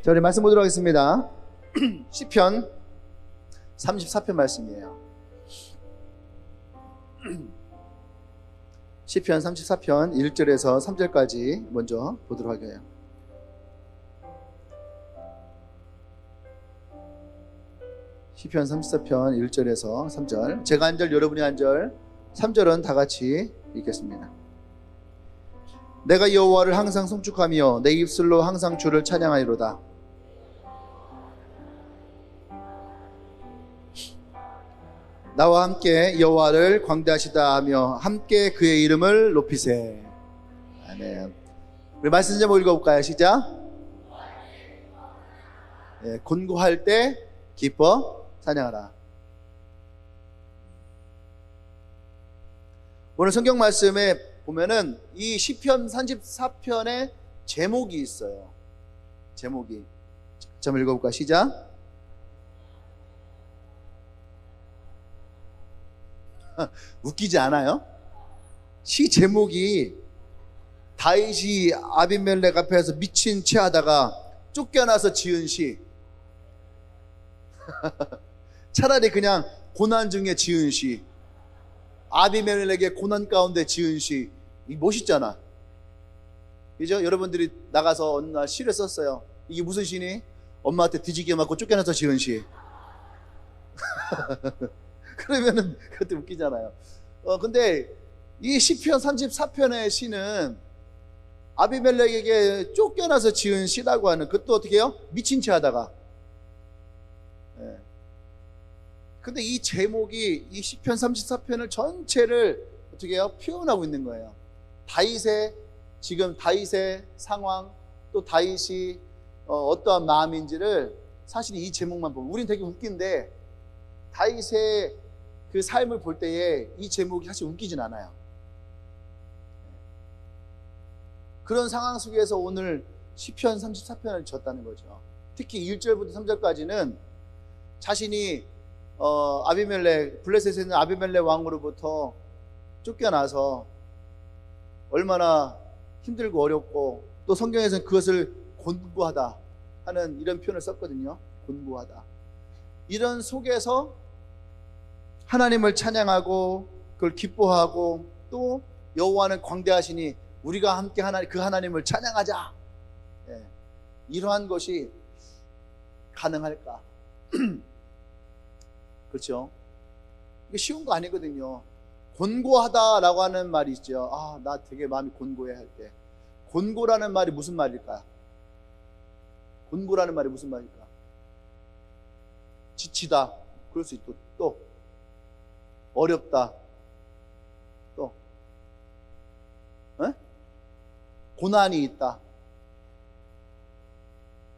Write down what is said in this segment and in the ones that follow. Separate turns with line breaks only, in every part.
자, 우리 말씀 보도록 하겠습니다. 시편 34편 말씀이에요. 시편 34편 1절에서 3절까지 먼저 보도록 하게요. 시편 34편 1절에서 3절, 제가 한 절 여러분이 한 절, 3절은 다 같이 읽겠습니다. 내가 여호와를 항상 송축하며 내 입술로 항상 주를 찬양하리로다. 나와 함께 여호와를 광대하시다 하며 함께 그의 이름을 높이세. 아멘. 우리 말씀 좀 읽어볼까요? 시작. 네, 곤고할 때 기뻐 찬양하라. 오늘 성경 말씀에 보면은 이 시편 34편의 제목이 있어요. 제목이 좀 읽어볼까? 시작. 웃기지 않아요? 시 제목이 다윗이 아비멜렉 앞에서 미친 채 하다가 쫓겨나서 지은 시. 차라리 그냥 고난 중에 지은 시, 아비멜렉의 고난 가운데 지은 시, 이 멋있잖아. 그죠? 여러분들이 나가서 어느 날 시를 썼어요. 이게 무슨 시니? 엄마한테 뒤지게 맞고 쫓겨나서 지은 시. 그러면은 그것도 웃기잖아요. 근데 이 시편 34편의 시는 아비멜렉에게 쫓겨나서 지은 시라고 하는, 그것도 어떻게 해요? 미친 채 하다가. 예. 근데 이 제목이 이 시편 34편을 전체를 어떻게 해요? 표현하고 있는 거예요. 지금 다윗의 상황, 또 다윗이 어떠한 마음인지를 사실 이 제목만 보면, 우린 되게 웃긴데 다윗의 그 삶을 볼 때에 이 제목이 사실 웃기진 않아요. 그런 상황 속에서 오늘 시편 34편을 졌다는 거죠. 특히 1절부터 3절까지는 자신이 블레셋에 있는 아비멜렉 왕으로부터 쫓겨나서 얼마나 힘들고 어렵고, 또 성경에서는 그것을 곤고하다 하는 이런 표현을 썼거든요. 곤고하다. 이런 속에서 하나님을 찬양하고 그걸 기뻐하고, 또 여호와는 광대하시니 우리가 함께 그 하나님을 찬양하자. 예. 이러한 것이 가능할까? 그렇죠? 이게 쉬운 거 아니거든요. 곤고하다라고 하는 말이 있죠. 나 되게 마음이 곤고해 할 때. 곤고라는 말이 무슨 말일까? 곤고라는 말이 무슨 말일까? 지치다. 그럴 수 있고, 또 어렵다. 또 고난이 있다.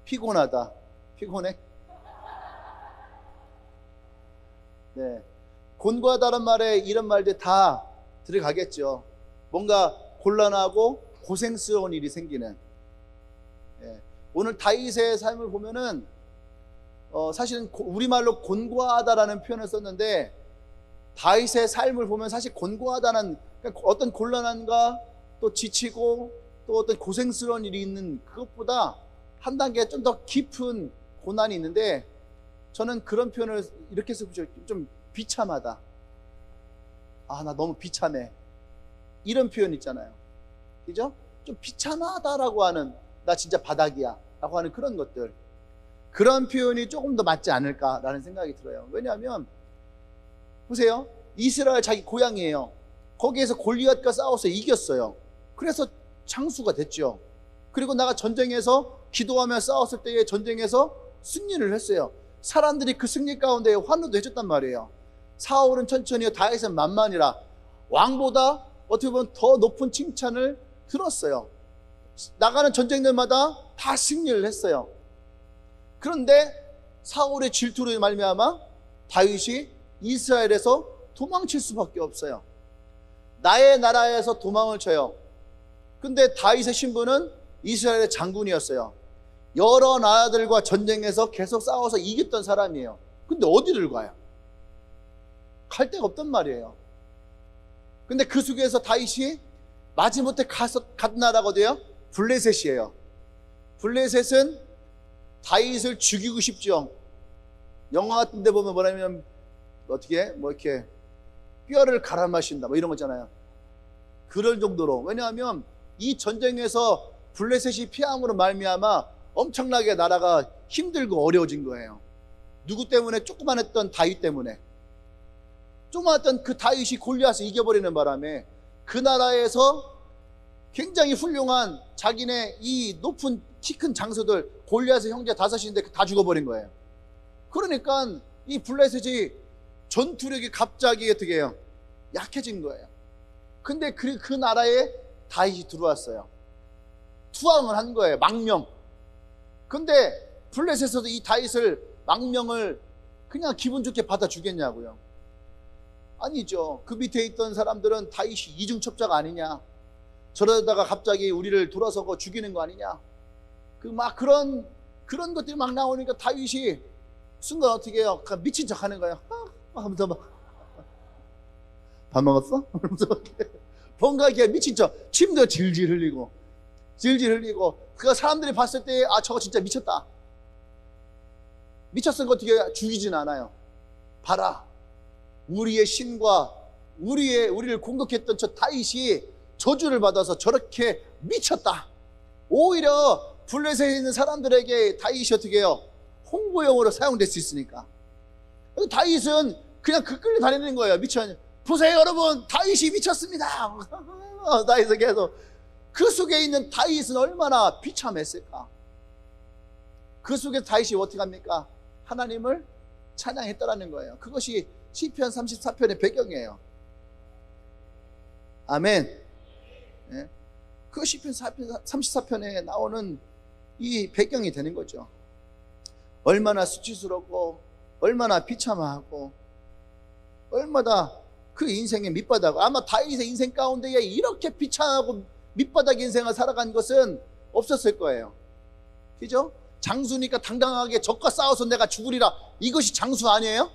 피곤하다. 피곤해? 네. 곤고하다는 말에 이런 말들 다 들어가겠죠. 뭔가 곤란하고 고생스러운 일이 생기는. 네. 오늘 다윗의 삶을 보면은 사실은 우리말로 곤고하다라는 표현을 썼는데, 다윗의 삶을 보면 사실 곤고하다는, 그러니까 어떤 곤란함과 또 지치고 또 어떤 고생스러운 일이 있는 그것보다 한 단계 좀 더 깊은 고난이 있는데, 저는 그런 표현을 이렇게 쓰고 좀 비참하다. 나 너무 비참해. 이런 표현 있잖아요. 그죠? 좀 비참하다라고 하는, 나 진짜 바닥이야 라고 하는 그런 것들, 그런 표현이 조금 더 맞지 않을까라는 생각이 들어요. 왜냐하면 보세요. 이스라엘 자기 고향이에요. 거기에서 골리앗과 싸워서 이겼어요. 그래서 장수가 됐죠. 그리고 나가 전쟁에서 기도하며 싸웠을 때에 전쟁에서 승리를 했어요. 사람들이 그 승리 가운데 환호도 해줬단 말이에요. 사울은 천천히요, 다윗은 만만이라. 왕보다 어떻게 보면 더 높은 칭찬을 들었어요. 나가는 전쟁들마다 다 승리를 했어요. 그런데 사울의 질투로 말미암아 다윗이 이스라엘에서 도망칠 수밖에 없어요. 나의 나라에서 도망을 쳐요. 근데 다윗의 신분은 이스라엘의 장군이었어요. 여러 나라들과 전쟁에서 계속 싸워서 이겼던 사람이에요. 근데 어디를 가요? 갈 데가 없단 말이에요. 근데 그 속에서 다윗이 마지못해 간 나라가 어디예요? 블레셋이에요. 블레셋은 다윗을 죽이고 싶죠. 영화 같은 데 보면 뭐냐면 어떻게 뭐 이렇게 뼈를 갈아 마신다 뭐 이런 거잖아요. 그럴 정도로. 왜냐하면 이 전쟁에서 블레셋이 피함으로 말미암아 엄청나게 나라가 힘들고 어려워진 거예요. 누구 때문에? 조그만했던 다윗 때문에. 조그만했던 그 다윗이 골리앗을 이겨버리는 바람에 그 나라에서 굉장히 훌륭한 자기네 이 높은 키 큰 장수들, 골리앗의 형제 다섯인데 다 죽어버린 거예요. 그러니까 이 블레셋이 전투력이 갑자기 어떻게 해요? 약해진 거예요. 근데 그 나라에 다윗이 들어왔어요. 투항을 한 거예요. 망명. 근데 블레셋에서도 이 다윗을 망명을 그냥 기분 좋게 받아주겠냐고요. 아니죠. 그 밑에 있던 사람들은 다윗이 이중첩자가 아니냐, 저러다가 갑자기 우리를 돌아서고 죽이는 거 아니냐, 그런 것들이 막 나오니까 다윗이 순간 어떻게 해요? 미친 척 하는 거예요. 하면서 막 밥 먹었어? 뭔가 이렇게 미친 척, 침도 질질 흘리고 그 사람들이 봤을 때 저거 진짜 미쳤다. 미쳤으니까 어떻게 죽이진 않아요. 봐라, 우리의 신과 우리를 공격했던 저 다윗이 저주를 받아서 저렇게 미쳤다. 오히려 블레셋에 있는 사람들에게 다윗이 어떻게 해요? 홍보용으로 사용될 수 있으니까. 다윗은 그냥 끌려 다니는 거예요. 보세요 여러분, 다윗이 미쳤습니다. 다윗은 계속 그 속에 있는 다윗은 얼마나 비참했을까. 그 속에 다윗이 어떻게 합니까? 하나님을 찬양했다라는 거예요. 그것이 시편 34편의 배경이에요. 아멘. 네. 그 시편 34편에 나오는 이 배경이 되는 거죠. 얼마나 수치스럽고 얼마나 비참하고 얼마나 그 인생의 밑바닥, 아마 다윗의 인생 가운데에 이렇게 비참하고 밑바닥 인생을 살아간 것은 없었을 거예요. 그죠? 장수니까 당당하게 적과 싸워서 내가 죽으리라, 이것이 장수 아니에요?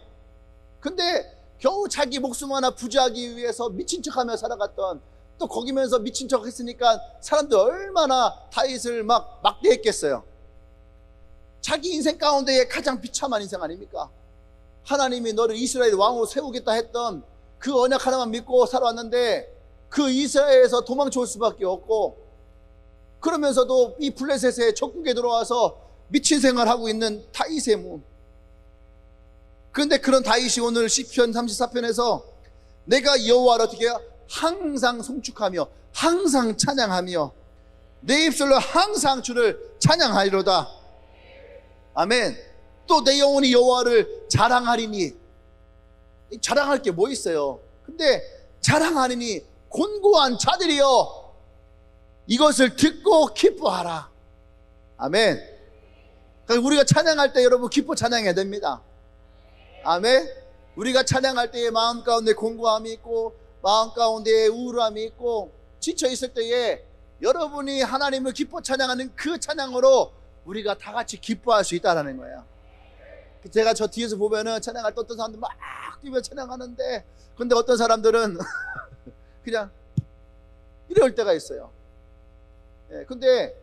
근데 겨우 자기 목숨 하나 부지하기 위해서 미친 척하며 살아갔던, 또 거기면서 미친 척 했으니까 사람들 얼마나 다윗을 막 막대했겠어요. 자기 인생 가운데에 가장 비참한 인생 아닙니까? 하나님이 너를 이스라엘 왕으로 세우겠다 했던 그 언약 하나만 믿고 살아왔는데 그 이스라엘에서 도망쳐 올 수밖에 없고, 그러면서도 이 블레셋의 적국에 들어와서 미친 생활하고 있는 다윗의 몸. 그런데 그런 다윗이 오늘 시편 34편에서 내가 여호와를 어떻게 해요? 항상 송축하며 항상 찬양하며 내 입술로 항상 주를 찬양하리로다. 아멘. 또 내 영혼이 여호와를 자랑하리니. 자랑할 게 뭐 있어요? 근데 자랑하리니 곤고한 자들이여 이것을 듣고 기뻐하라. 아멘. 그러니까 우리가 찬양할 때 여러분 기뻐 찬양해야 됩니다. 아멘. 우리가 찬양할 때에 마음 가운데 곤고함이 있고 마음 가운데 우울함이 있고 지쳐 있을 때에 여러분이 하나님을 기뻐 찬양하는 그 찬양으로 우리가 다 같이 기뻐할 수 있다는 거예요. 제가 저 뒤에서 보면은 찬양할 때 어떤 사람들 막 뛰며 찬양하는데, 근데 어떤 사람들은 그냥 이럴 때가 있어요. 예, 근데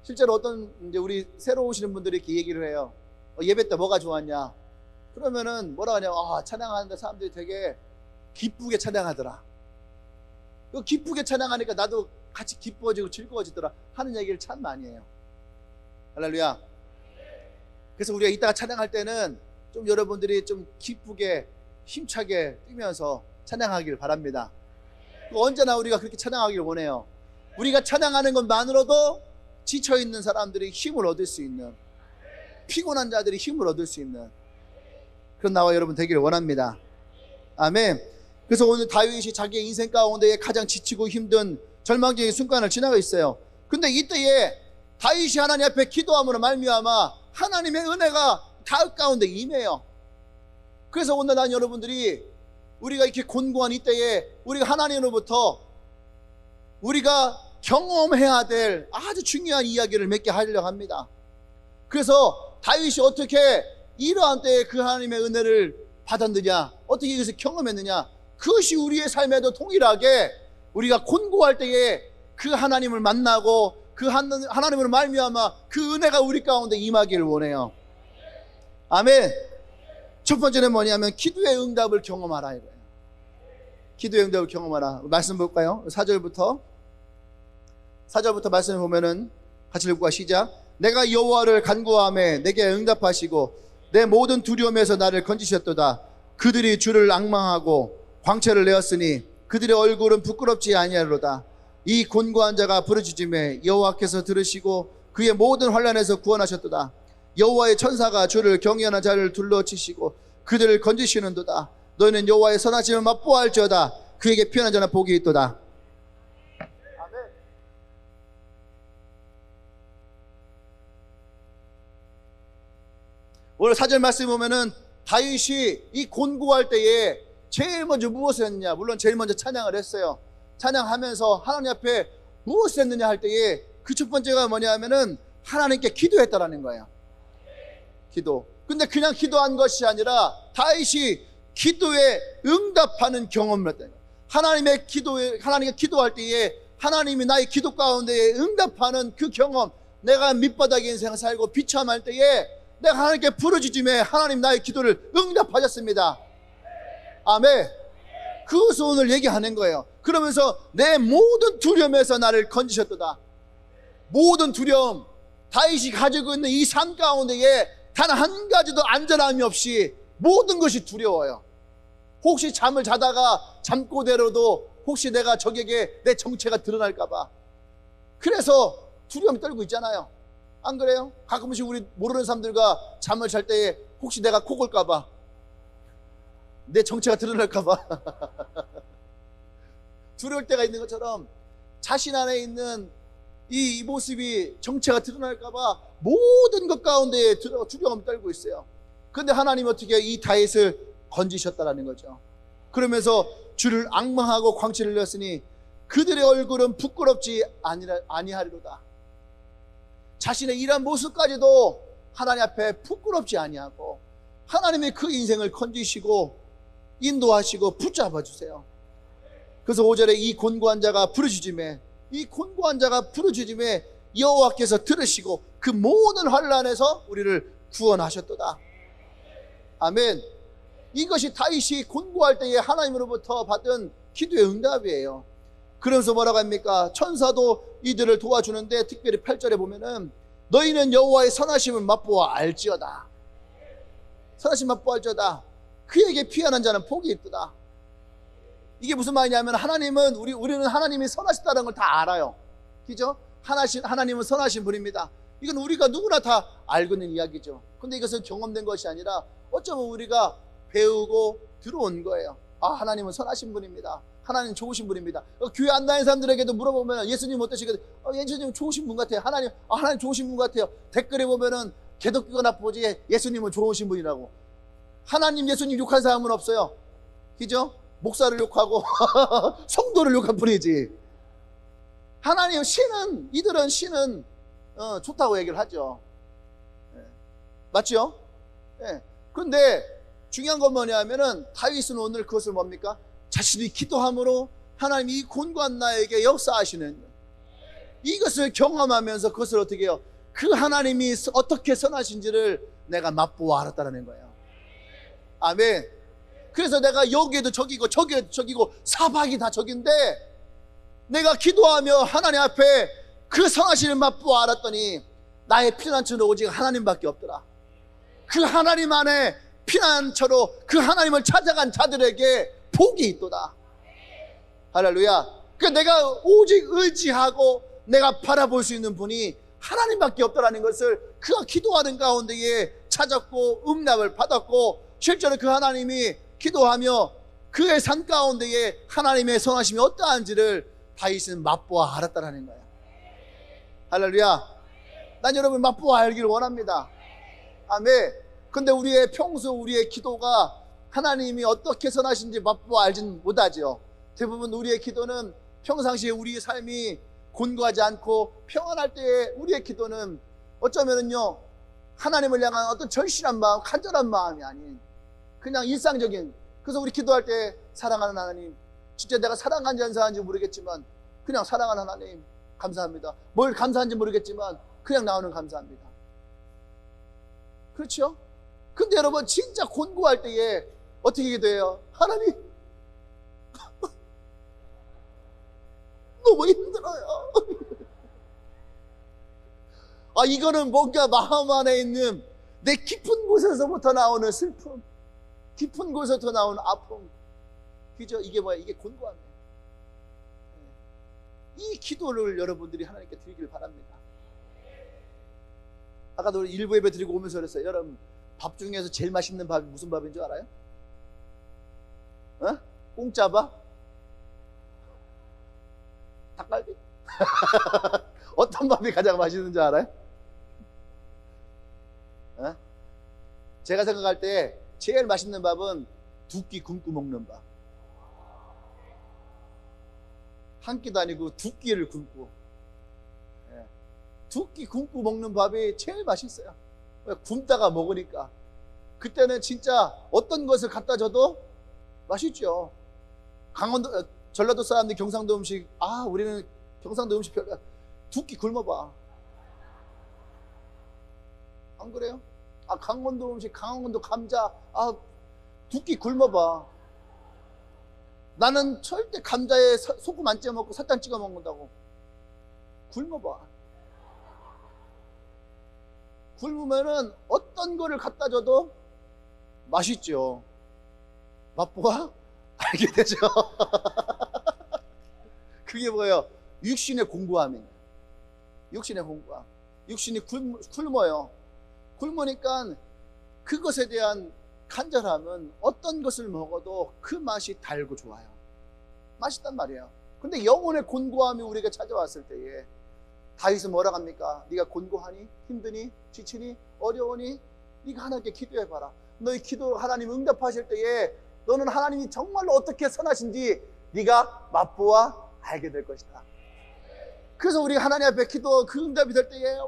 실제로 어떤 이제 우리 새로 오시는 분들이 이렇게 얘기를 해요. 예배 때 뭐가 좋았냐? 그러면은 뭐라 하냐? 찬양하는데 사람들이 되게 기쁘게 찬양하더라. 기쁘게 찬양하니까 나도 같이 기뻐지고 즐거워지더라 하는 얘기를 참 많이 해요. 할렐루야. 그래서 우리가 이따가 찬양할 때는 좀 여러분들이 좀 기쁘게 힘차게 뛰면서 찬양하길 바랍니다. 언제나 우리가 그렇게 찬양하기를 원해요. 우리가 찬양하는 것만으로도 지쳐있는 사람들이 힘을 얻을 수 있는, 피곤한 자들이 힘을 얻을 수 있는 그런 나와 여러분 되기를 원합니다. 아멘. 그래서 오늘 다윗이 자기의 인생 가운데 가장 지치고 힘든 절망적인 순간을 지나고 있어요. 근데 이때에 다윗이 하나님 앞에 기도함으로 말미암아 하나님의 은혜가 다윗 가운데 임해요. 그래서 오늘 난 여러분들이 우리가 이렇게 곤고한 이때에 우리가 하나님으로부터 우리가 경험해야 될 아주 중요한 이야기를 몇 개 하려고 합니다. 그래서 다윗이 어떻게 이러한 때에 그 하나님의 은혜를 받았느냐, 어떻게 이것을 경험했느냐, 그것이 우리의 삶에도 동일하게 우리가 곤고할 때에 그 하나님을 만나고 그 하나님으로 말미암아 그 은혜가 우리 가운데 임하기를 원해요. 아멘. 첫 번째는 뭐냐면 기도의 응답을 경험하라 이거예요. 기도의 응답을 경험하라. 말씀 볼까요? 4절부터 말씀을 보면은 같이 읽고 시작. 내가 여호와를 간구하매 내게 응답하시고 내 모든 두려움에서 나를 건지셨도다. 그들이 주를 앙망하고 광채를 내었으니 그들의 얼굴은 부끄럽지 아니하리로다. 이 곤고한 자가 부르짖음에 여호와께서 들으시고 그의 모든 환난에서 구원하셨도다. 여호와의 천사가 주를 경외하는 자를 둘러치시고 그들을 건지시는도다. 너희는 여호와의 선하심을 맛보아할지어다. 그에게 피하는 자는 복이 있도다. 아멘. 오늘 4절 말씀 보면은 다윗이 이 곤고할 때에 제일 먼저 무엇을 했느냐? 물론 제일 먼저 찬양을 했어요. 찬양하면서 하나님 앞에 무엇을 했느냐 할 때에 그 첫 번째가 뭐냐 하면은 하나님께 기도했다라는 거예요. 기도. 근데 그냥 기도한 것이 아니라 다윗이 기도에 응답하는 경험을 했다. 하나님께 기도할 때에 하나님이 나의 기도 가운데 응답하는 그 경험, 내가 밑바닥의 인생을 살고 비참할 때에 내가 하나님께 부르짖음에 하나님 나의 기도를 응답하셨습니다. 아멘. 그것을 오늘 얘기하는 거예요. 그러면서 내 모든 두려움에서 나를 건지셨도다. 모든 두려움, 다윗이 가지고 있는 이 삶 가운데에 단 한 가지도 안전함이 없이 모든 것이 두려워요. 혹시 잠을 자다가 잠꼬대로도 혹시 내가 적에게 내 정체가 드러날까봐. 그래서 두려움이 떨고 있잖아요. 안 그래요? 가끔씩 우리 모르는 사람들과 잠을 잘 때에 혹시 내가 코 골까봐, 내 정체가 드러날까봐 두려울 때가 있는 것처럼 자신 안에 있는 이 모습이 정체가 드러날까봐 모든 것 가운데 두려움을 떨고 있어요. 그런데 하나님 어떻게 이 다윗을 건지셨다라는 거죠. 그러면서 주를 앙망하고 광채를 내었으니 그들의 얼굴은 부끄럽지 아니하리로다. 자신의 이러한 모습까지도 하나님 앞에 부끄럽지 아니하고 하나님의 그 인생을 건지시고 인도하시고 붙잡아 주세요. 그래서 5절에 이 곤고한 자가 부르짖음에 여호와께서 들으시고 그 모든 환난에서 우리를 구원하셨도다. 아멘. 이것이 다윗이 곤고할 때에 하나님으로부터 받은 기도의 응답이에요. 그러면서 뭐라고 합니까? 천사도 이들을 도와주는데 특별히 8절에 보면은 너희는 여호와의 선하심을 맛보아 알지어다. 선하심 맛보아 알지어다. 그에게 피하는 자는 복이 있도다. 이게 무슨 말이냐면 우리는 하나님이 선하시다는 걸 다 알아요. 그죠? 하나님은 선하신 분입니다. 이건 우리가 누구나 다 알고 있는 이야기죠. 근데 이것은 경험된 것이 아니라 어쩌면 우리가 배우고 들어온 거예요. 아, 하나님은 선하신 분입니다. 하나님 좋으신 분입니다. 교회 안 다니는 사람들에게도 물어보면 예수님 어떠시거든? 예수님 좋으신 분 같아요. 하나님 좋으신 분 같아요. 댓글에 보면은 개독교가 나쁘지 예수님은 좋으신 분이라고. 하나님 예수님 욕한 사람은 없어요. 그죠? 목사를 욕하고 성도를 욕한 뿐이지. 이들은 신은 좋다고 얘기를 하죠. 맞죠? 그런데 중요한 건 뭐냐면은 다윗은 오늘 그것을 뭡니까? 자신이 기도함으로 하나님이 이 곤고한 나에게 역사하시는 이것을 경험하면서 그것을 어떻게 해요? 그 하나님이 어떻게 선하신지를 내가 맛보아 알았다는 거예요. 아멘. 그래서 내가 여기에도 적이고 저기에도 적이고 사방이 다 적인데 내가 기도하며 하나님 앞에 그 선하심을 맛보아 알았더니 나의 피난처는 오직 하나님밖에 없더라. 그 하나님 안에 피난처로 그 하나님을 찾아간 자들에게 복이 있도다. 할렐루야. 그 내가 오직 의지하고 내가 바라볼 수 있는 분이 하나님밖에 없다라는 것을 그가 기도하는 가운데에 찾았고 응답을 받았고 실제로 그 하나님이 기도하며 그의 삶 가운데에 하나님의 선하심이 어떠한지를 다윗은 맛보아 알았다라는 거예요. 할렐루야. 난 여러분 맛보아 알기를 원합니다. 아멘. 근데 우리의 기도가 하나님이 어떻게 선하신지 맛보아 알진 못하죠. 대부분 우리의 기도는 평상시에 우리의 삶이 곤고하지 않고 평안할 때에 우리의 기도는 어쩌면은요 하나님을 향한 어떤 절실한 마음, 간절한 마음이 아닌 그냥 일상적인. 그래서 우리 기도할 때 사랑하는 하나님, 진짜 내가 사랑하는지 안 사랑하는지 모르겠지만 그냥 사랑하는 하나님, 감사합니다. 뭘 감사한지 모르겠지만 그냥 나오는 감사합니다. 그렇죠? 근데 여러분 진짜 곤고할 때에 어떻게 돼요? 하나님 너무 힘들어요. 이거는 뭔가 마음 안에 있는 내 깊은 곳에서부터 나오는 슬픔, 깊은 곳에서부터 나오는 아픔. 그죠? 이게 뭐야? 이게 곤고함이에요. 이 기도를 여러분들이 하나님께 드리길 바랍니다. 아까도 일부 예배 드리고 오면서 그랬어요. 여러분, 밥 중에서 제일 맛있는 밥이 무슨 밥인 줄 알아요? 공짜밥? 닭갈비? 어떤 밥이 가장 맛있는 줄 알아요? 제가 생각할 때 제일 맛있는 밥은 두 끼 굶고 먹는 밥. 한 끼도 아니고 두 끼를 굶고, 두 끼 굶고 먹는 밥이 제일 맛있어요. 굶다가 먹으니까. 그때는 진짜 어떤 것을 갖다 줘도 맛있죠. 전라도 사람들이 경상도 음식, 우리는 경상도 음식 별로, 두 끼 굶어봐. 안 그래요? 강원도 음식, 강원도 감자, 두 끼 굶어봐. 나는 절대 감자에 소금 안 찍어 먹고 설탕 찍어 먹는다고. 굶어봐. 굶으면은 어떤 거를 갖다 줘도 맛있죠. 맛보아 알게 되죠. 그게 뭐예요? 육신의 공부함이에요. 육신의 공부함. 육신이 굶어요. 굶으니까 그것에 대한 간절함은 어떤 것을 먹어도 그 맛이 달고 좋아요. 맛있단 말이에요. 근데 영혼의 곤고함이 우리에게 찾아왔을 때에 다윗은 뭐라고 합니까? 네가 곤고하니? 힘드니? 지치니? 어려우니? 네가 하나님께 기도해봐라. 너의 기도 하나님 응답하실 때에 너는 하나님이 정말로 어떻게 선하신지 네가 맛보아 알게 될 것이다. 그래서 우리 하나님 앞에 기도 그 응답이 될 때에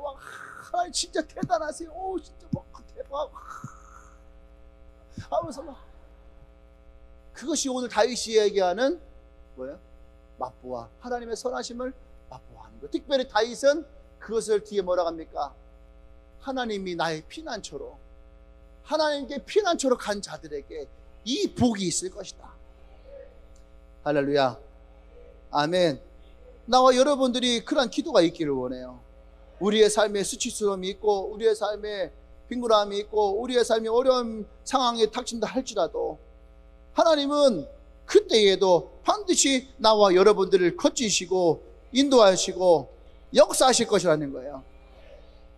하나님 진짜 대단하세요. 진짜 대박 하면서 그것이 오늘 다윗이 얘기하는 뭐예요? 맛보아 하나님의 선하심을 맛보아하는 거. 특별히 다윗은 그것을 뒤에 뭐라고 합니까? 하나님이 나의 피난처로, 하나님께 피난처로 간 자들에게 이 복이 있을 것이다. 할렐루야. 아멘. 나와 여러분들이 그런 기도가 있기를 원해요. 우리의 삶에 수치스러움이 있고 우리의 삶에 빈곤함이 있고 우리의 삶이 어려운 상황에 닥친다 할지라도 하나님은 그때에도 반드시 나와 여러분들을 거치시고 인도하시고 역사하실 것이라는 거예요.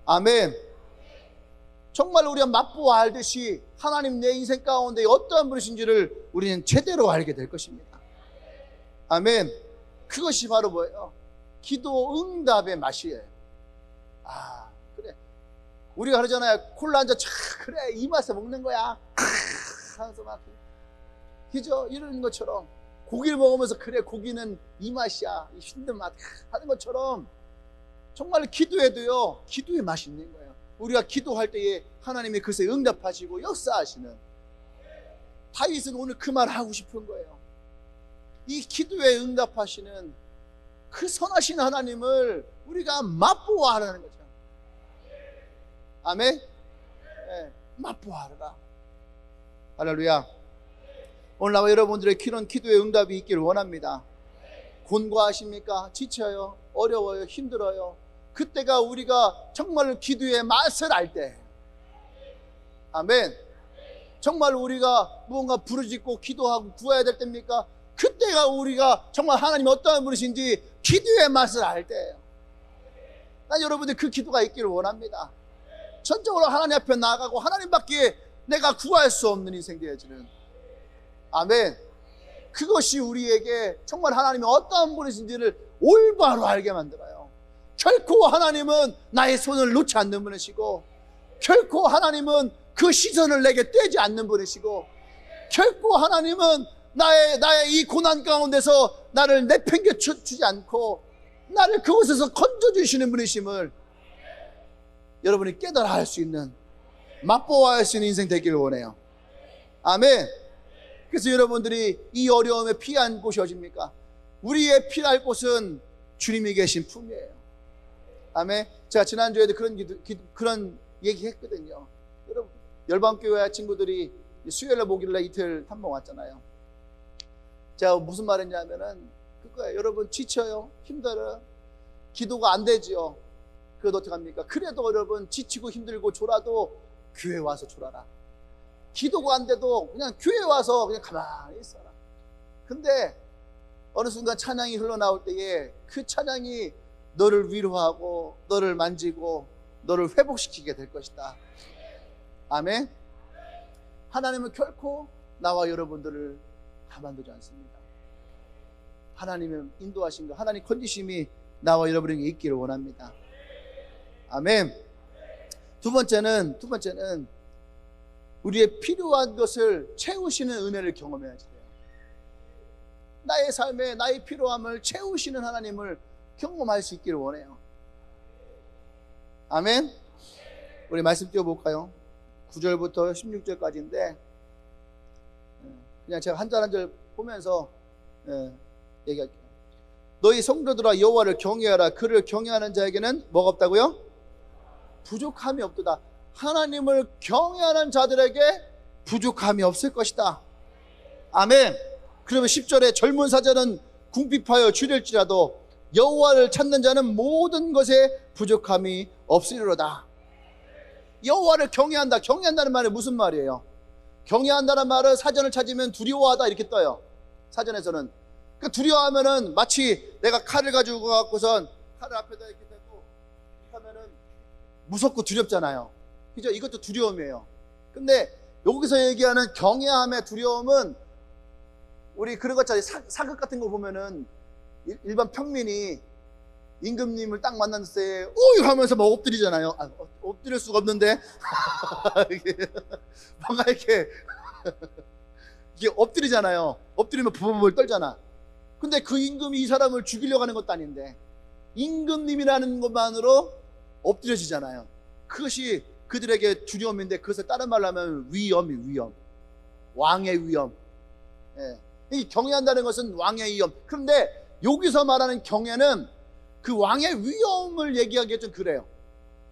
아멘. 정말 우리가 맛보아 알듯이 하나님 내 인생 가운데 어떠한 분이신지를 우리는 제대로 알게 될 것입니다. 아멘. 그것이 바로 뭐예요? 기도 응답의 맛이에요. 그래. 우리가 그러잖아요. 콜라 한잔 그래 이 맛에 먹는 거야. 하면서 막 그죠? 이런 것처럼 고기를 먹으면서 그래 고기는 이 맛이야. 이 힘든 맛 하는 것처럼 정말 기도해도요. 기도의 맛이 있는 거예요. 우리가 기도할 때에 하나님이 그것에 응답하시고 역사하시는. 다윗은 오늘 그 말 하고 싶은 거예요. 이 기도에 응답하시는 그 선하신 하나님을 우리가 맛보아하라는 거죠. 아멘. 맛보아하라. 할렐루야. 오늘 나와 여러분들의 그런 기도의 응답이 있기를 원합니다. 곤고하십니까? 지쳐요? 어려워요? 힘들어요? 그때가 우리가 정말 기도의 맛을 알 때. 아멘. 정말 우리가 무언가 부르짖고 기도하고 구해야 될 때입니까? 그때가 우리가 정말 하나님이 어떠한 분이신지 기도의 맛을 알 때예요. 난 여러분들 그 기도가 있기를 원합니다. 전적으로 하나님 앞에 나아가고 하나님밖에 내가 구할 수 없는 인생 되어지는. 아멘. 그것이 우리에게 정말 하나님이 어떠한 분이신지를 올바로 알게 만들어요. 결코 하나님은 나의 손을 놓지 않는 분이시고, 결코 하나님은 그 시선을 내게 떼지 않는 분이시고, 결코 하나님은 나의 이 고난 가운데서 나를 내팽겨 주지 않고 나를 그곳에서 건져주시는 분이심을 여러분이 깨달아 할 수 있는, 맛보아 할 수 있는 인생 되기를 원해요. 아멘. 그래서 여러분들이 이 어려움에 피한 곳이 어디입니까? 우리의 피할 곳은 주님이 계신 품이에요. 아멘. 제가 지난주에도 그런 얘기 했거든요. 여러분, 열방교회 친구들이 수요일날 목요일날 이틀 탐방 왔잖아요. 제가 무슨 말 했냐면은 그거예요. 여러분, 지쳐요, 힘들어요, 기도가 안 되지요. 그래도 어떡합니까? 그래도 여러분, 지치고 힘들고 졸아도 교회 와서 졸아라. 기도가 안 돼도 그냥 교회 와서 그냥 가만히 있어라. 근데 어느 순간 찬양이 흘러나올 때에 그 찬양이 너를 위로하고 너를 만지고 너를 회복시키게 될 것이다. 아멘. 하나님은 결코 나와 여러분들을 가만두지 않습니다. 하나님의 인도하신 것, 하나님 컨디션이 나와 여러분에게 있기를 원합니다. 아멘. 두 번째는 우리의 필요한 것을 채우시는 은혜를 경험해야지 돼요. 나의 삶에 나의 필요함을 채우시는 하나님을 경험할 수 있기를 원해요. 아멘. 우리 말씀 띄워볼까요? 9절부터 16절까지인데 그냥 제가 한 절 한 절 보면서 얘기할게요. 너희 성도들아 여호와를 경외하라. 그를 경외하는 자에게는 뭐가 없다고요? 부족함이 없도다. 하나님을 경외하는 자들에게 부족함이 없을 것이다. 아멘. 그러면 10절에 젊은 사자는 궁핍하여 주릴지라도 여호와를 찾는 자는 모든 것에 부족함이 없으리로다. 여호와를 경외한다. 경외한다는 말은 무슨 말이에요? 경외한다는 말은 사전을 찾으면 두려워하다 이렇게 떠요. 사전에서는. 그 두려워하면은 마치 내가 칼을 가지고 갖고선 칼을 앞에다 이렇게 대고 하면은 무섭고 두렵잖아요. 그죠? 이것도 두려움이에요. 근데 여기서 얘기하는 경외함의 두려움은 우리 그런 것처럼 사극 같은 거 보면은 일반 평민이 임금님을 딱 만났을 때 오이 하면서 막 엎드리잖아요. 엎드릴 수가 없는데 뭔가 이렇게 엎드리잖아요. 엎드리면 부글부글 떨잖아. 근데 그 임금이 이 사람을 죽이려고 하는 것도 아닌데 임금님이라는 것만으로 엎드려지잖아요. 그것이 그들에게 두려움인데 그것을 다른 말로 하면 위험. 왕의 위험. 예. 이 경외한다는 것은 왕의 위험. 그런데 여기서 말하는 경외는 그 왕의 위험을 얘기하기에 좀 그래요.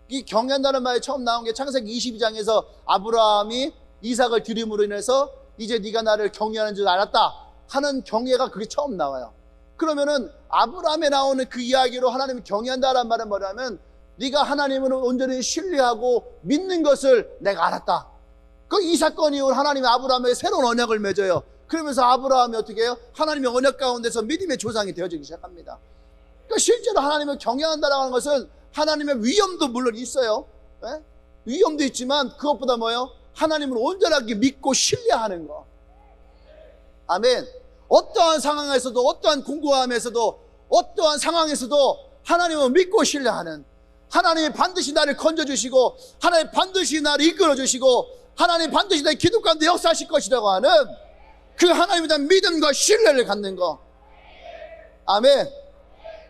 이 경외한다는 말이 처음 나온 게 창세기 22장에서 아브라함이 이삭을 드림으로 인해서 이제 네가 나를 경외하는 줄 알았다 하는 경외가 그게 처음 나와요. 그러면은 아브라함에 나오는 그 이야기로 하나님이 경외한다는 말은 뭐냐면 네가 하나님을 온전히 신뢰하고 믿는 것을 내가 알았다. 그 이 사건 이후로 하나님이 아브라함에게 새로운 언약을 맺어요. 그러면서 아브라함이 어떻게 해요? 하나님의 언약 가운데서 믿음의 조상이 되어지기 시작합니다. 그러니까 실제로 하나님을 경외한다는 것은 하나님의 위험도 물론 있어요. 네? 위험도 있지만 그것보다 뭐예요? 하나님을 온전하게 믿고 신뢰하는 거. 아멘. 어떠한 상황에서도 어떠한 공고함에서도 어떠한 상황에서도 하나님을 믿고 신뢰하는, 하나님이 반드시 나를 건져주시고 하나님 반드시 나를 이끌어주시고 하나님 반드시 내 기도 가운데 역사하실 것이라고 하는 그 하나님에 대한 믿음과 신뢰를 갖는 거. 아멘.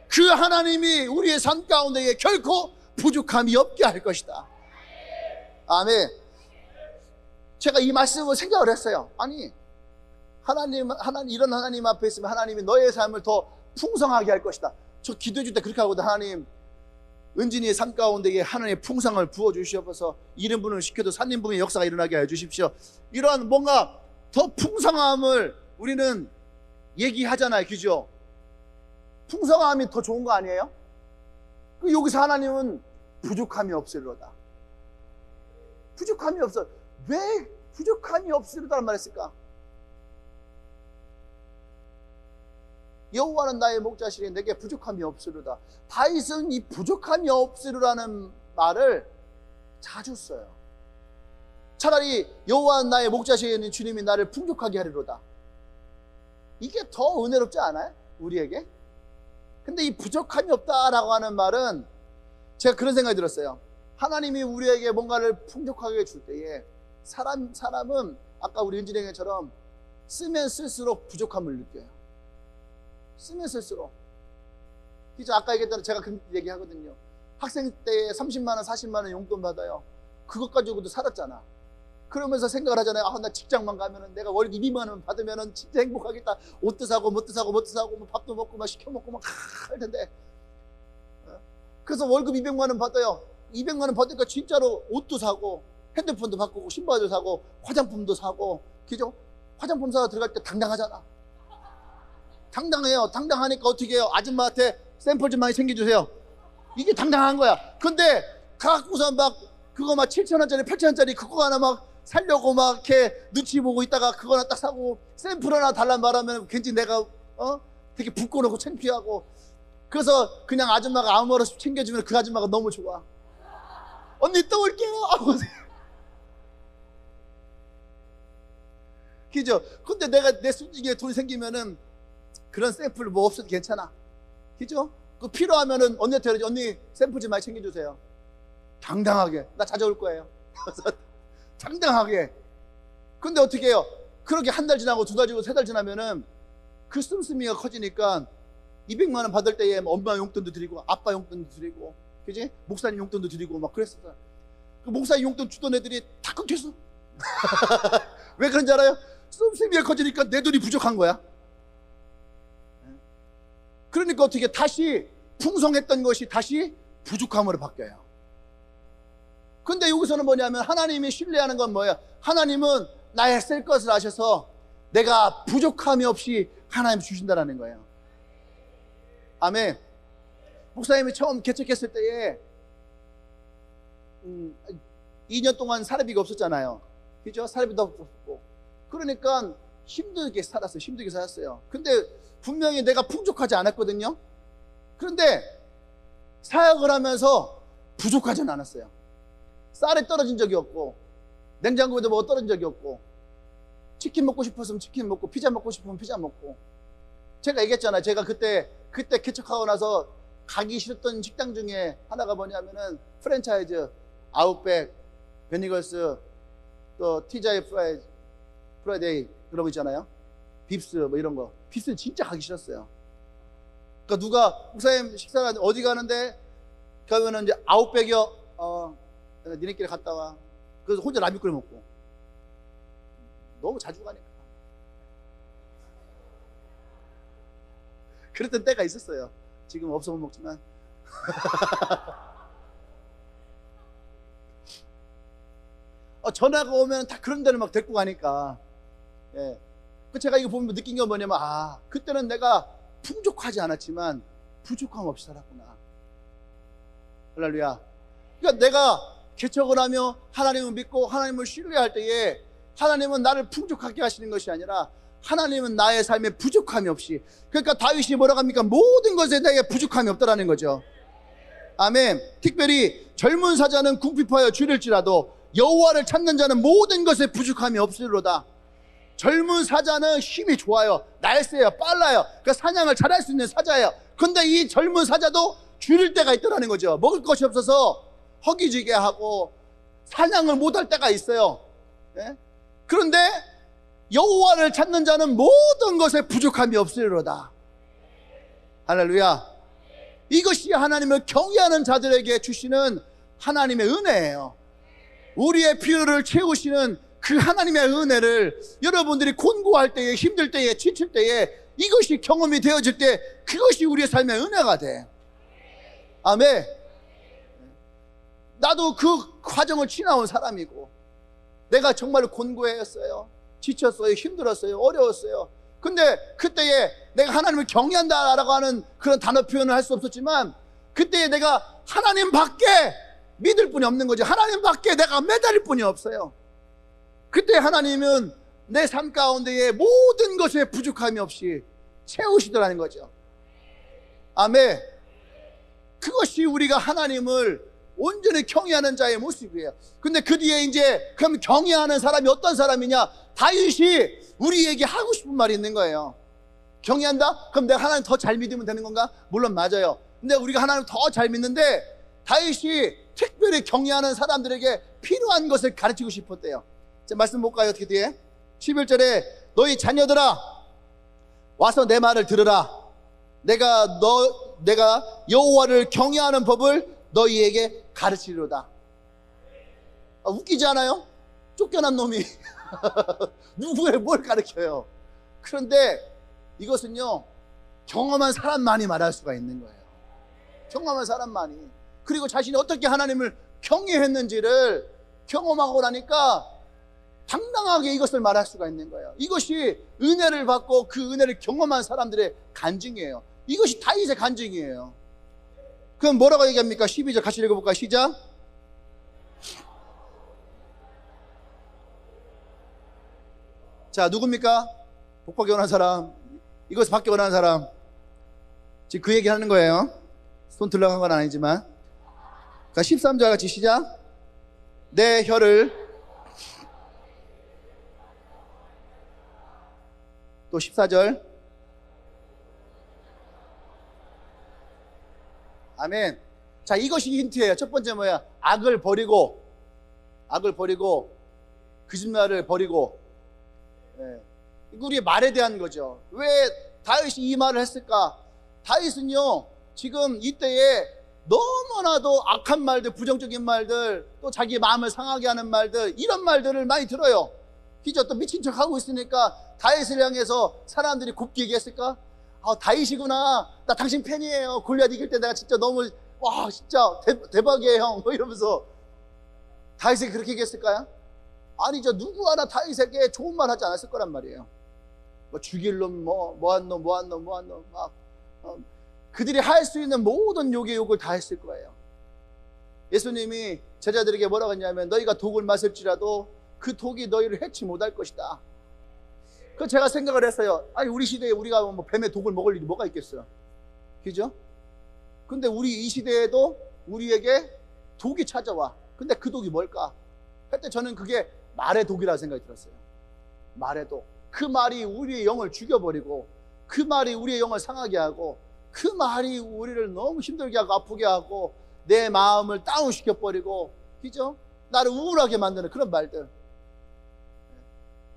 그 하나님이 우리의 삶 가운데에 결코 부족함이 없게 할 것이다. 아멘. 제가 이 말씀을 생각을 했어요. 아니 하나님 이런 하나님 앞에 있으면 하나님이 너의 삶을 더 풍성하게 할 것이다. 저 기도해 줄 때 그렇게 하거든. 하나님 은진이의 삶 가운데에 하나님의 풍성을 부어주시옵소서. 이런 분을 시켜도 산림붕의 역사가 일어나게 해주십시오. 이러한 뭔가 더 풍성함을 우리는 얘기하잖아요. 그죠? 풍성함이 더 좋은 거 아니에요? 여기서 하나님은 부족함이 없으리로다. 부족함이 없어. 왜 부족함이 없으리로다는 말 했을까? 여호와는 나의 목자시니 내게 부족함이 없으리로다. 다윗은 이 부족함이 없으리라는 말을 자주 써요. 차라리 여호와는 나의 목자시니 주님이 나를 풍족하게 하리로다. 이게 더 은혜롭지 않아요? 우리에게? 근데 이 부족함이 없다라고 하는 말은 제가 그런 생각이 들었어요. 하나님이 우리에게 뭔가를 풍족하게 줄 때에 사람은 아까 우리 은진이처럼 쓰면 쓸수록 부족함을 느껴요. 쓰면 쓸수록. 그죠? 아까 얘기했던 제가 그런 얘기 하거든요. 학생 때 30만 원, 40만 원 용돈 받아요. 그것 가지고도 살았잖아. 그러면서 생각을 하잖아요. 아, 나 직장만 가면은 내가 월급 2만 원 받으면은 진짜 행복하겠다. 옷도 사고 뭣도 사고 뭣도 사고 뭐 밥도 먹고 막 시켜 먹고 막 할 텐데. 그래서 월급 200만 원 받아요. 200만 원 받으니까 진짜로 옷도 사고 핸드폰도 바꾸고 신발도 사고 화장품도 사고, 그죠? 화장품 사러 들어갈 때 당당하잖아. 당당해요. 당당하니까 어떻게 해요? 아줌마한테 샘플 좀 많이 챙겨주세요. 이게 당당한 거야. 근데 갖고서 막 그거 막 7,000원짜리 8,000원짜리 그거 하나 막 살려고 막 이렇게 눈치 보고 있다가 그거 하나 딱 사고 샘플 하나 달란 말하면 괜히 내가 되게 부끄럽고 창피하고, 그래서 그냥 아줌마가 아무 말 없이 챙겨주면 그 아줌마가 너무 좋아. 언니 또 올게요. 그죠? 근데 내가 내 순지기에 돈이 생기면은 그런 샘플 뭐 없어도 괜찮아. 그죠? 그 필요하면은 언니한테 그러지. 언니 샘플 좀 많이 챙겨주세요. 당당하게. 나 찾아올 거예요. 당당하게. 근데 어떻게 해요? 그렇게 한 달 지나고 2달 지나고 3달 지나면은 그 씀씀이가 커지니까 200만 원 받을 때에 엄마 용돈도 드리고 아빠 용돈도 드리고, 그지? 목사님 용돈도 드리고 막 그랬었어. 그 목사님 용돈 주던 애들이 다 끊겼어. 왜 그런지 알아요? 씀씀이가 커지니까 내 돈이 부족한 거야. 그러니까 어떻게 다시 풍성했던 것이 다시 부족함으로 바뀌어요. 근데 여기서는 뭐냐면 하나님이 신뢰하는 건 뭐예요? 하나님은 나의 쓸 것을 아셔서 내가 부족함이 없이 하나님 주신다는 거예요. 아멘. 목사님이 처음 개척했을 때에 2년 동안 사례비가 없었잖아요. 그죠? 사례비도 없었고. 그러니까 힘들게 살았어요. 힘들게 살았어요. 근데 분명히 내가 풍족하지 않았거든요. 그런데 사역을 하면서 부족하지는 않았어요. 쌀이 떨어진 적이 없고 냉장고에도 뭐가 떨어진 적이 없고, 치킨 먹고 싶었으면 치킨 먹고 피자 먹고 싶으면 피자 먹고. 제가 얘기했잖아요. 제가 그때 개척하고 나서 가기 싫었던 식당 중에 하나가 뭐냐면은 프랜차이즈, 아웃백, 베니걸스, 또 TGI 프라이데이 그런 거 있잖아요. 빕스 뭐 이런 거. 빕스는 진짜 가기 싫었어요. 그러니까 누가 목사님 식사 어디 가는데 가면은 이제 아웃백이요. 니네끼리 갔다 와. 그래서 혼자 라면 끓여 먹고. 너무 자주 가니까. 그랬던 때가 있었어요. 지금 없어서 못 먹지만. 전화가 오면 다 그런 데를 막 데리고 가니까. 예. 그 제가 이거 보면 느낀 게 뭐냐면, 그때는 내가 풍족하지 않았지만 부족함 없이 살았구나. 할렐루야. 그러니까 내가 개척을 하며 하나님을 믿고 하나님을 신뢰할 때에 하나님은 나를 풍족하게 하시는 것이 아니라 하나님은 나의 삶에 부족함이 없이, 그러니까 다윗이 뭐라고 합니까? 모든 것에 내게 부족함이 없다라는 거죠. 아멘. 특별히 젊은 사자는 궁핍하여 줄일지라도 여호와를 찾는 자는 모든 것에 부족함이 없으리로다. 젊은 사자는 힘이 좋아요. 날쌔요. 빨라요. 그러니까 사냥을 잘할 수 있는 사자예요. 근데 이 젊은 사자도 줄일 때가 있더라는 거죠. 먹을 것이 없어서 허기지게 하고 사냥을 못할 때가 있어요. 예? 그런데 여호와를 찾는 자는 모든 것에 부족함이 없으리로다. 할렐루야. 이것이 하나님을 경외하는 자들에게 주시는 하나님의 은혜예요. 우리의 필요를 채우시는 그 하나님의 은혜를 여러분들이 곤고할 때에, 힘들 때에, 지칠 때에 이것이 경험이 되어질 때 그것이 우리의 삶의 은혜가 돼. 아멘. 나도 그 과정을 지나온 사람이고 내가 정말 곤고했어요. 지쳤어요. 힘들었어요. 어려웠어요. 근데 그때에 내가 하나님을 경외한다라고 하는 그런 단어 표현을 할 수 없었지만 그때에 내가 하나님 밖에 믿을 분이 없는 거죠. 하나님 밖에 내가 매달릴 분이 없어요. 그때 하나님은 내 삶 가운데에 모든 것에 부족함이 없이 채우시더라는 거죠. 아멘. 그것이 우리가 하나님을 온전히 경외하는 자의 모습이에요. 근데 그 뒤에 이제 그럼 경외하는 사람이 어떤 사람이냐? 다윗이 우리에게 하고 싶은 말이 있는 거예요. 경외한다? 그럼 내가 하나님 더 잘 믿으면 되는 건가? 물론 맞아요. 근데 우리가 하나님 더 잘 믿는데 다윗이 특별히 경외하는 사람들에게 필요한 것을 가르치고 싶었대요. 자, 말씀 볼까요? 어떻게 뒤에 11절에 너희 자녀들아 와서 내 말을 들으라. 내가 여호와를 경외하는 법을 너희에게 가르치리로다. 웃기지 않아요? 쫓겨난 놈이 누구에 뭘 가르쳐요? 그런데 이것은요, 경험한 사람만이 말할 수가 있는 거예요. 경험한 사람만이. 그리고 자신이 어떻게 하나님을 경외했는지를 경험하고 나니까 당당하게 이것을 말할 수가 있는 거예요. 이것이 은혜를 받고 그 은혜를 경험한 사람들의 간증이에요. 이것이 다윗의 간증이에요. 그럼 뭐라고 얘기합니까? 12절 같이 읽어볼까요? 시작. 자, 누굽니까? 복받기 원하는 사람, 이것을 받기 원하는 사람. 지금 그 얘기 하는 거예요. 손 들러간 건 아니지만. 자, 13절 같이 시작. 내 혀를, 또 14절. 아멘. 자, 이것이 힌트예요. 첫 번째 뭐야? 악을 버리고 거짓말을 버리고. 예. 이거 우리의 말에 대한 거죠. 왜 다윗이 이 말을 했을까? 다윗은요, 지금 이때에 너무나도 악한 말들, 부정적인 말들, 또 자기 마음을 상하게 하는 말들, 이런 말들을 많이 들어요. 그죠? 또 미친 척 하고 있으니까 다윗을 향해서 사람들이 곱게 얘기했을까? 다윗이구나. 나 당신 팬이에요. 골리앗 이길 때 내가 진짜 너무, 와, 진짜 대박이에요, 형. 뭐 이러면서 다윗에게 그렇게 얘기했을까요? 아니죠. 누구 하나 다윗에게 좋은 말 하지 않았을 거란 말이에요. 뭐 죽일 놈, 뭐한 놈. 막, 그들이 할 수 있는 모든 욕의 욕을 다 했을 거예요. 예수님이 제자들에게 뭐라고 했냐면, 너희가 독을 마실지라도 그 독이 너희를 해치 못할 것이다. 그 제가 생각을 했어요. 아니, 우리 시대에 우리가 뭐 뱀의 독을 먹을 일이 뭐가 있겠어요? 그죠? 근데 우리 이 시대에도 우리에게 독이 찾아와. 근데 그 독이 뭘까? 그때 저는 그게 말의 독이라는 생각이 들었어요. 말의 독. 그 말이 우리의 영을 죽여버리고, 그 말이 우리의 영을 상하게 하고, 그 말이 우리를 너무 힘들게 하고 아프게 하고 내 마음을 다운시켜버리고, 그죠? 나를 우울하게 만드는 그런 말들.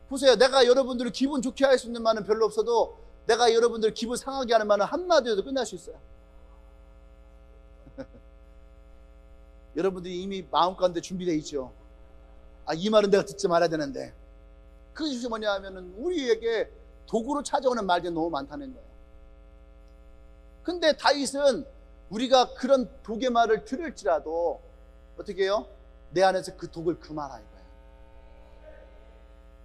보세요. 내가 여러분들을 기분 좋게 할 수 있는 말은 별로 없어도 내가 여러분들을 기분 상하게 하는 말은 한마디로도 끝날 수 있어요. 여러분들이 이미 마음 가운데 준비되어 있죠. 이 말은 내가 듣지 말아야 되는데. 그것이 뭐냐 하면은 우리에게 도구로 찾아오는 말들이 너무 많다는 거예요. 근데 다윗은 우리가 그런 독의 말을 들을지라도 어떻게 해요? 내 안에서 그 독을 금하라 이거예요.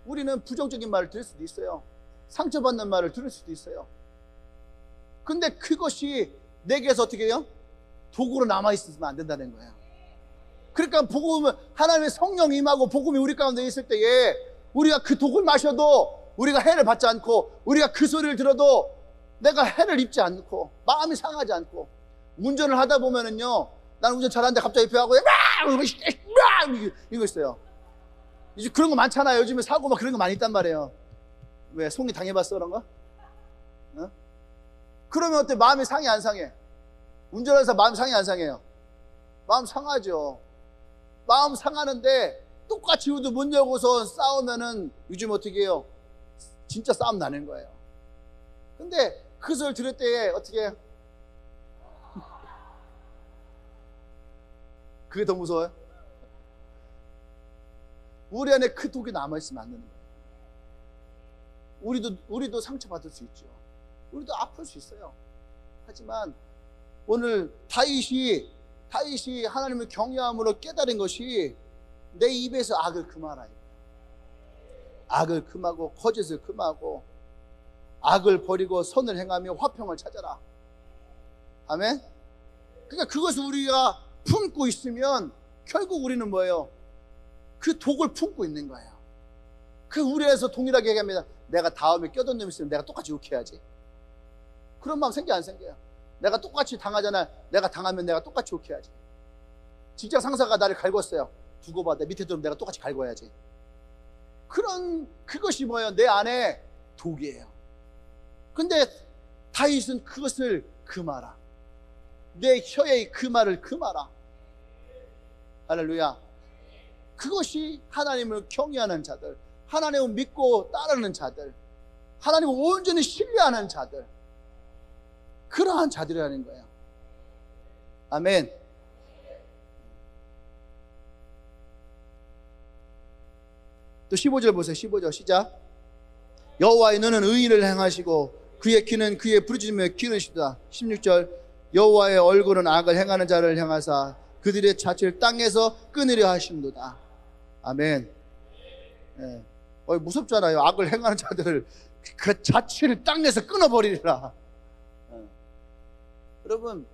우리는 부정적인 말을 들을 수도 있어요. 상처받는 말을 들을 수도 있어요. 근데 그것이 내게서 어떻게 해요? 독으로 남아있으면 안 된다는 거예요. 그러니까 복음은 하나님의 성령이 임하고 복음이 우리 가운데 있을 때에 우리가 그 독을 마셔도 우리가 해를 받지 않고, 우리가 그 소리를 들어도 내가 해를 입지 않고 마음이 상하지 않고, 운전을 하다 보면은요, 나는 운전 잘하는데 갑자기 배하고 이거 있어요. 이제 그런 거 많잖아요. 요즘에 사고 막 그런 거 많이 있단 말이에요. 왜? 송이 당해봤어 그런 거? 어? 그러면 어때? 마음이 상해 안 상해? 운전하면서 마음 상해 안 상해요? 마음 상하죠. 마음 상하는데 똑같이 우도 문 열고서 싸우면은 요즘 어떻게 해요? 진짜 싸움 나는 거예요. 근데 그 소리를 들을 때에 어떻게 해요? 그게 더 무서워요? 우리 안에 그 독이 남아있으면 안 되는 거예요. 우리도 상처받을 수 있죠. 우리도 아플 수 있어요. 하지만 오늘 다윗이 하나님을 경외함으로 깨달은 것이 내 입에서 악을 금하라. 악을 금하고 거짓을 금하고 악을 버리고 선을 행하며 화평을 찾아라. 아멘? 그러니까 그것을 우리가 품고 있으면 결국 우리는 뭐예요? 그 독을 품고 있는 거예요. 그 우리 안에서 동일하게 얘기합니다. 내가 다음에 껴든 놈 있으면 내가 똑같이 욕해야지. 그런 마음 생겨 안 생겨요? 내가 똑같이 당하잖아. 내가 당하면 내가 똑같이 욕해야지. 직장 상사가 나를 갈궜어요. 두고 봐. 내 밑에 들으면 내가 똑같이 갈궈야지. 그것이 뭐예요? 내 안에 독이에요. 근데 다윗은 그것을 금하라. 내 혀의 그 말을 금하라. 할렐루야. 그것이 하나님을 경외하는 자들, 하나님을 믿고 따르는 자들, 하나님을 온전히 신뢰하는 자들, 그러한 자들이라는 거예요. 아멘. 또 15절 보세요. 15절 시작. 여호와의 눈은 의인을 행하시고 그의 귀는 그의 부르짖으며 기르시다. 16절. 여호와의 얼굴은 악을 행하는 자를 향하사 그들의 자취를 땅에서 끊으려 하시는도다. 아멘. 예. 무섭잖아요. 악을 행하는 자들을 그 자취를 땅에서 끊어버리리라. 여러분,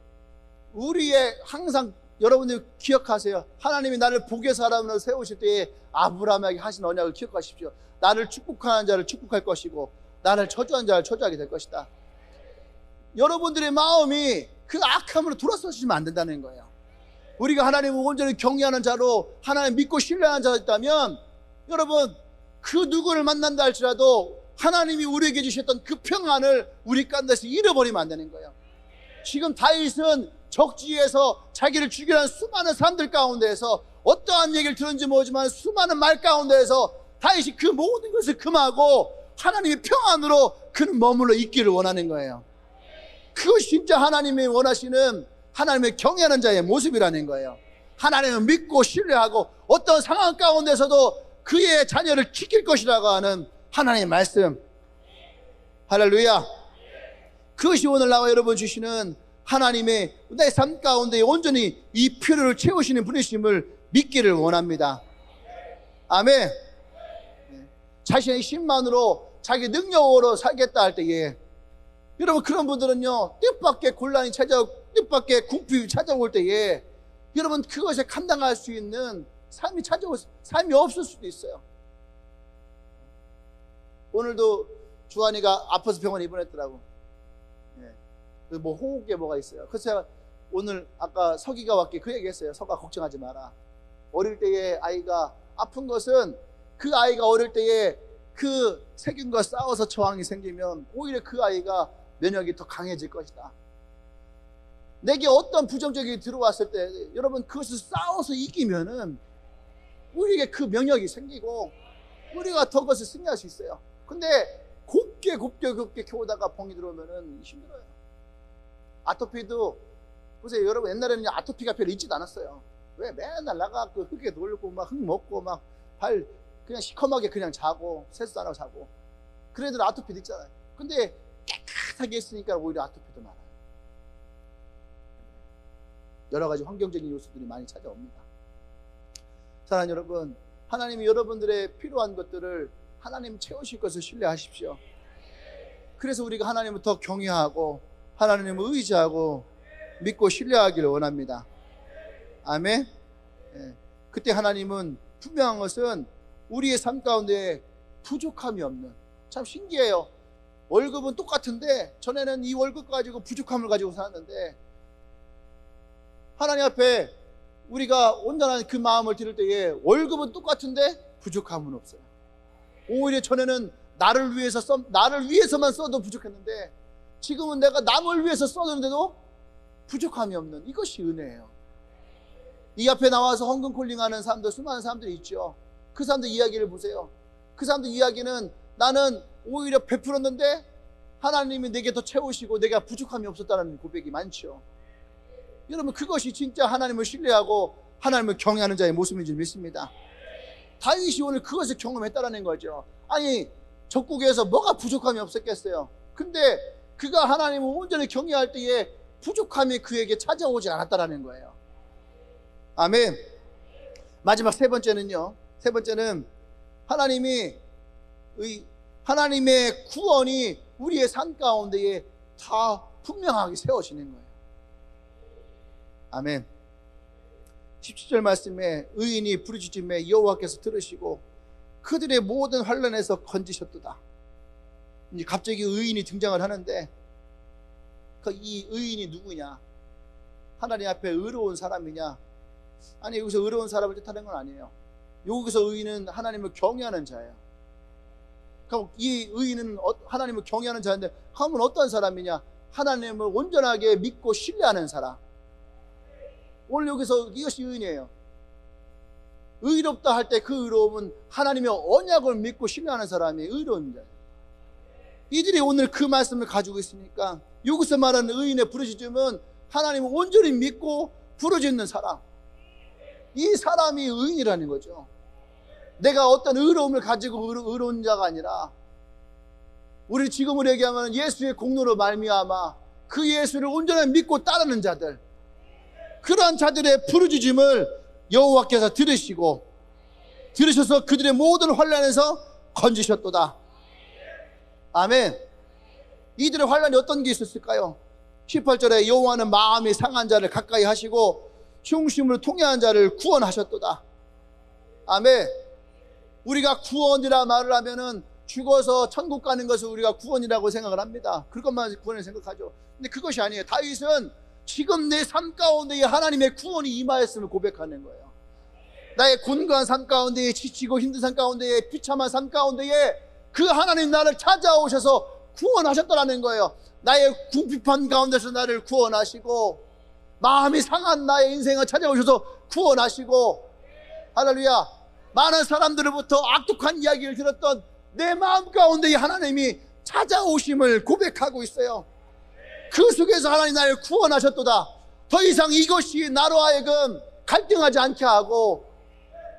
우리의 항상 여러분들 기억하세요. 하나님이 나를 복의 사람으로 세우실 때에 아브라함에게 하신 언약을 기억하십시오. 나를 축복하는 자를 축복할 것이고 나를 저주하는 자를 저주하게 될 것이다. 여러분들의 마음이 그 악함으로 돌아서시면 안 된다는 거예요. 우리가 하나님을 온전히 경외하는 자로 하나님 믿고 신뢰하는 자였다면 여러분 그 누구를 만난다 할지라도 하나님이 우리에게 주셨던 그 평안을 우리 가운데서 잃어버리면 안 되는 거예요. 지금 다윗은 적지에서 자기를 죽이라는 수많은 사람들 가운데에서 어떠한 얘기를 들은지 모르지만 수많은 말 가운데에서 다윗이 그 모든 것을 금하고 하나님의 평안으로 그는 머물러 있기를 원하는 거예요. 그것이 진짜 하나님이 원하시는 하나님의 경외하는 자의 모습이라는 거예요. 하나님을 믿고 신뢰하고 어떤 상황 가운데서도 그의 자녀를 지킬 것이라고 하는 하나님의 말씀. 할렐루야. 그것이 오늘 나와 여러분 주시는 하나님의 내 삶 가운데 온전히 이 필요를 채우시는 분이심을 믿기를 원합니다. 아멘. 자신의 힘만으로 자기 능력으로 살겠다 할 때에 여러분 그런 분들은요 뜻밖의 곤란이 찾아오고 뜻밖의 궁핍이 찾아올 때에 여러분 그것에 감당할 수 있는 삶이 없을 수도 있어요. 오늘도 주한이가 아파서 병원에 입원했더라고. 뭐 호흡기에 뭐가 있어요. 그래서 제가 오늘 아까 서기가 왔기에 그 얘기했어요. 서가 걱정하지 마라. 어릴 때에 아이가 아픈 것은 그 아이가 어릴 때에 그 세균과 싸워서 저항이 생기면 오히려 그 아이가 면역이 더 강해질 것이다. 내게 어떤 부정적이 들어왔을 때 여러분 그것을 싸워서 이기면은 우리에게 그 면역이 생기고 우리가 더 그것을 승리할 수 있어요. 근데 곱게 키우다가 병이 들어오면은 힘들어요. 아토피도 보세요. 여러분 옛날에는 아토피가 별로 있지도 않았어요. 왜 맨날 나가 그 흙에 놀고 막 흙 먹고 막 발 그냥 시커멓게 그냥 자고 세수도 안 하고 자고 그런 애들 아토피도 있잖아요. 근데 깨끗하게 했으니까 오히려 아토피도 많아요. 여러 가지 환경적인 요소들이 많이 찾아옵니다. 사랑하는 여러분, 하나님이 여러분들의 필요한 것들을 하나님 채우실 것을 신뢰하십시오. 그래서 우리가 하나님을 더 경외하고 하나님을 의지하고 믿고 신뢰하기를 원합니다. 아멘. 그때 하나님은 분명한 것은 우리의 삶 가운데 부족함이 없는, 참 신기해요. 월급은 똑같은데 전에는 이 월급 가지고 부족함을 가지고 살았는데 하나님 앞에 우리가 온전한 그 마음을 드릴 때에 월급은 똑같은데 부족함은 없어요. 오히려 전에는 나를 위해서만 써도 부족했는데 지금은 내가 남을 위해서 써는데도 부족함이 없는, 이것이 은혜예요. 이 앞에 나와서 헌금 콜링하는 사람들, 수많은 사람들이 있죠. 그 사람들 이야기를 보세요. 그 사람들 이야기는 나는 오히려 베풀었는데 하나님이 내게 더 채우시고 내가 부족함이 없었다는 고백이 많죠. 여러분 그것이 진짜 하나님을 신뢰하고 하나님을 경외하는 자의 모습인 줄 믿습니다. 다윗이 오늘 그것을 경험했다는 거죠. 아니 적국에서 뭐가 부족함이 없었겠어요. 근데 그가 하나님을 온전히 경외할 때에 부족함이 그에게 찾아오지 않았다는 거예요. 아멘. 마지막 세 번째는요. 세 번째는 하나님의 구원이 우리의 삶 가운데에 다 분명하게 세워지는 거예요. 아멘. 17절 말씀에 의인이 부르짖음에 여호와께서 들으시고 그들의 모든 환난에서 건지셨도다. 이제 갑자기 의인이 등장을 하는데 이 의인이 누구냐? 하나님 앞에 의로운 사람이냐? 아니 여기서 의로운 사람을 뜻하는 건 아니에요. 여기서 의인은 하나님을 경외하는 자예요. 그럼 이 의인은 하나님을 경외하는 자인데 그러면 어떤 사람이냐? 하나님을 온전하게 믿고 신뢰하는 사람. 오늘 여기서 이것이 의인이에요. 의롭다 할 때 그 의로움은 하나님의 언약을 믿고 신뢰하는 사람이 의로움입니다. 이들이 오늘 그 말씀을 가지고 있으니까 여기서 말하는 의인의 부르짖음은 하나님을 온전히 믿고 부르짖는 사람. 이 사람이 의인이라는 거죠. 내가 어떤 의로움을 가지고 의로운 자가 아니라 우리 지금으로 얘기하면 예수의 공로로 말미암아 그 예수를 온전히 믿고 따르는 자들, 그러한 자들의 부르짖음을 여호와께서 들으셔서 그들의 모든 환난에서 건지셨도다. 아멘. 이들의 환난이 어떤 게 있었을까요? 18절에 여호와는 마음이 상한 자를 가까이 하시고 흉심으로 통해한 자를 구원하셨도다. 아멘. 우리가 구원이라 말을 하면은 죽어서 천국 가는 것을 우리가 구원이라고 생각을 합니다. 그것만 구원을 생각하죠. 근데 그것이 아니에요. 다윗은 지금 내 삶 가운데에 하나님의 구원이 임하였음을 고백하는 거예요. 나의 곤고한 삶 가운데에, 지치고 힘든 삶 가운데에, 비참한 삶 가운데에 그 하나님 나를 찾아오셔서 구원하셨다라는 거예요. 나의 궁핍한 가운데서 나를 구원하시고, 마음이 상한 나의 인생을 찾아오셔서 구원하시고, 할렐루야. 많은 사람들로부터 악독한 이야기를 들었던 내 마음 가운데에 하나님이 찾아오심을 고백하고 있어요. 그 속에서 하나님 나를 구원하셨도다. 더 이상 이것이 나로 하여금 갈등하지 않게 하고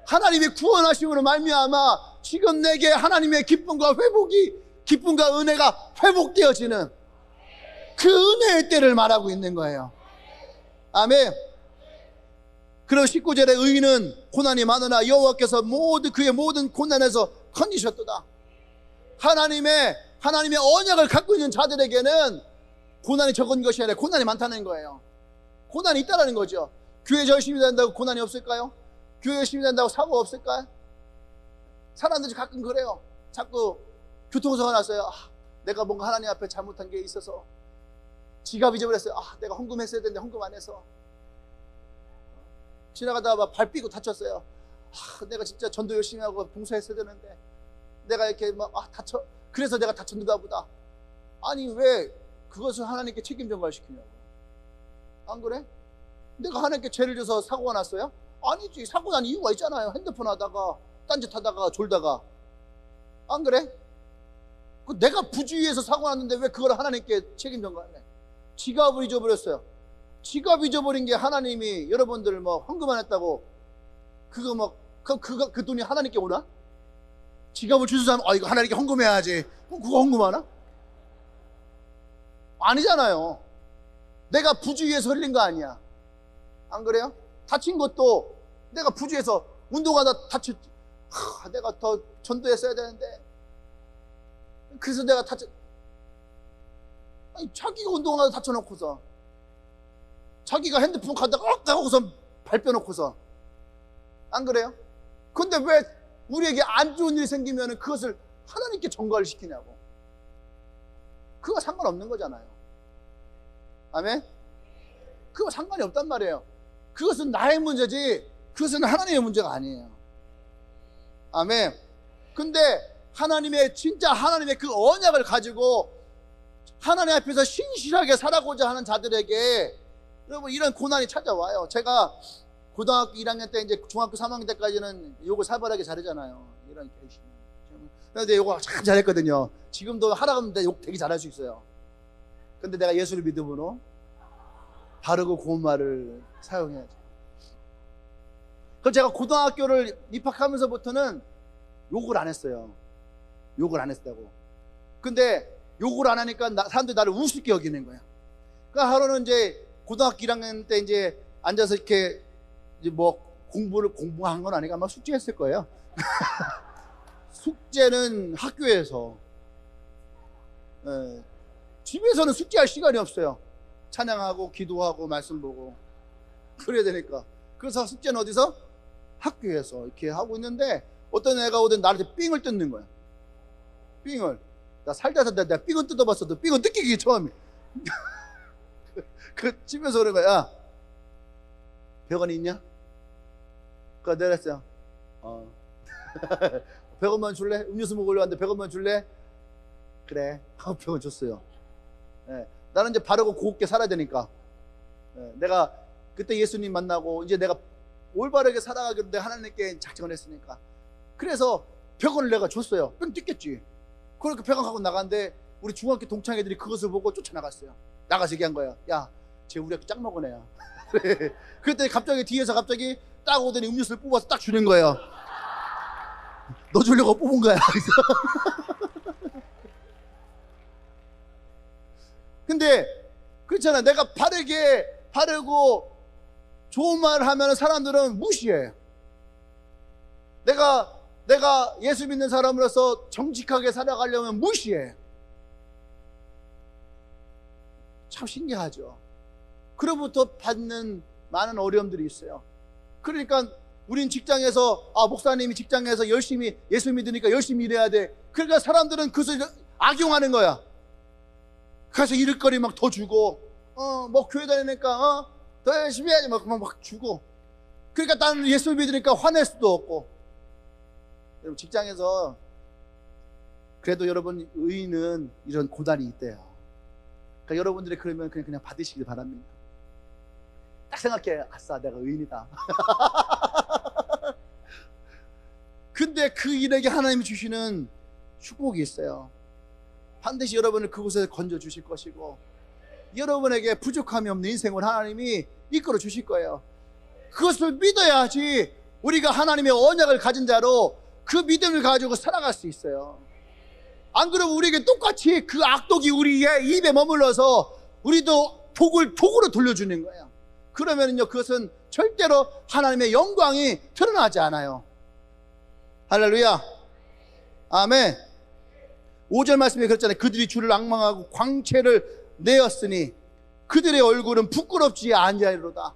하나님의 구원하심으로 말미암아 지금 내게 하나님의 기쁨과 은혜가 회복되어지는 그 은혜의 때를 말하고 있는 거예요. 아멘. 그리고 19절에 의인은 고난이 많으나 여호와께서 그의 모든 고난에서 건지셨도다. 하나님의 언약을 갖고 있는 자들에게는 고난이 적은 것이 아니라 고난이 많다는 거예요. 고난이 있다라는 거죠. 교회 열심히 다닌다고 고난이 없을까요? 교회 열심히 다닌다고 사고가 없을까요? 사람들이 가끔 그래요. 자꾸 교통사고가 났어요. 내가 뭔가 하나님 앞에 잘못한 게 있어서 지갑 잊어버렸어요. 내가 헌금했어야 되는데 헌금 안 해서 지나가다가 발 삐고 다쳤어요. 내가 진짜 전도 열심히 하고 봉사했어야 되는데 내가 이렇게 다쳐, 그래서 내가 다쳤는가 보다. 아니 왜 그것을 하나님께 책임 전가시키냐고. 안 그래? 내가 하나님께 죄를 져서 사고가 났어요? 아니지. 사고 난 이유가 있잖아요. 핸드폰 하다가 딴짓하다가 졸다가. 안 그래? 내가 부주의해서 사고 났는데 왜 그걸 하나님께 책임 전가하네. 지갑을 잊어버렸어요. 지갑 잊어버린 게 하나님이 여러분들 헌금 안 했다고 그거 그 돈이 하나님께 오나? 지갑을 주는 사람 이거 하나님께 헌금해야지. 그럼 그거 헌금하나? 아니잖아요. 내가 부주의해서 흘린 거 아니야. 안 그래요? 다친 것도 내가 부주의해서 운동하다 다쳤지. 내가 더 전도했어야 되는데 그래서 내가 자기가 운동하다 다쳐놓고서 자기가 핸드폰 가다가 하고서 발 빼놓고서. 안 그래요? 근데 왜 우리에게 안 좋은 일이 생기면 그것을 하나님께 전가를 시키냐고. 그거 상관없는 거잖아요. 아멘? 그거 상관이 없단 말이에요. 그것은 나의 문제지 그것은 하나님의 문제가 아니에요. 아멘. 근데 진짜 하나님의 그 언약을 가지고 하나님 앞에서 신실하게 살아가고자 하는 자들에게 여러분 이런 고난이 찾아와요. 제가 고등학교 1학년 때 이제 중학교 3학년 때까지는 욕을 살벌하게 잘하잖아요. 이런 개심. 근데 욕을 참 잘했거든요. 지금도 하라 그러면 욕 되게 잘할 수 있어요. 근데 내가 예수를 믿음으로 바르고 고운 말을 사용해야죠. 그래서 제가 고등학교를 입학하면서부터는 욕을 안 했어요. 욕을 안 했다고. 근데 욕을 안 하니까 사람들이 나를 우습게 여기는 거야. 그러니까 하루는 이제 고등학교 1학년 때 이제 앉아서 이렇게 이제 공부한 건 아니고 아마 숙제했을 거예요. 숙제는 학교에서. 집에서는 숙제할 시간이 없어요. 찬양하고 기도하고 말씀 보고 그래야 되니까. 그래서 숙제는 어디서? 학교에서 이렇게 하고 있는데 어떤 애가 오든 나한테 삥을 뜯는 거야. 삥을. 나 살다 내가 삥은 뜯어봤어도 삥은 뜯기기 처음이야. 그 집에서 그런 거야. 100원 있냐? 그거 내가 했어요. 100원만 줄래? 음료수 먹으려고 하는데 100원만 줄래? 그래. 100원 줬어요. 나는 이제 바르고 곱게 살아야 되니까. 내가 그때 예수님 만나고 이제 내가 올바르게 살아가기로 내가 하나님께 작정을 했으니까. 그래서 100원을 내가 줬어요. 뺑 뜯겠지. 그렇게 100원 갖고 나갔는데 우리 중학교 동창 애들이 그것을 보고 쫓아나갔어요. 나가서 얘기한 거야. 야, 쟤 우리 학교 짱 먹은 애야. 그때 갑자기 뒤에서 딱 오더니 음료수를 뽑아서 딱 주는 거예요. 너 주려고 뽑은 거야. 근데 그렇잖아. 내가 바르고 좋은 말을 하면 사람들은 무시해. 내가 예수 믿는 사람으로서 정직하게 살아가려면 무시해. 참 신기하죠. 그로부터 받는 많은 어려움들이 있어요. 그러니까 우린 직장에서 목사님이 직장에서 열심히 예수 믿으니까 열심히 일해야 돼. 그러니까 사람들은 그것을 악용하는 거야. 그래서 일거리 막 더 주고 뭐 교회 다니니까 더 열심히 해야지 막 주고. 그러니까 나는 예수 믿으니까 화낼 수도 없고. 여러분 직장에서 그래도 여러분 의인은 이런 고난이 있대요. 그러니까 여러분들이 그러면 그냥 받으시길 바랍니다. 딱 생각해. 아싸, 내가 의인이다. 근데 그 일에게 하나님이 주시는 축복이 있어요. 반드시 여러분을 그곳에 건져 주실 것이고 여러분에게 부족함이 없는 인생을 하나님이 이끌어 주실 거예요. 그것을 믿어야지 우리가 하나님의 언약을 가진 자로 그 믿음을 가지고 살아갈 수 있어요. 안 그러면 우리에게 똑같이 그 악독이 우리의 입에 머물러서 우리도 독으로 돌려주는 거예요. 그러면요 그것은 절대로 하나님의 영광이 드러나지 않아요. 할렐루야. 아멘. 5절 말씀에 그랬잖아요. 그들이 주를 악망하고 광채를 내었으니 그들의 얼굴은 부끄럽지 아니하리로다.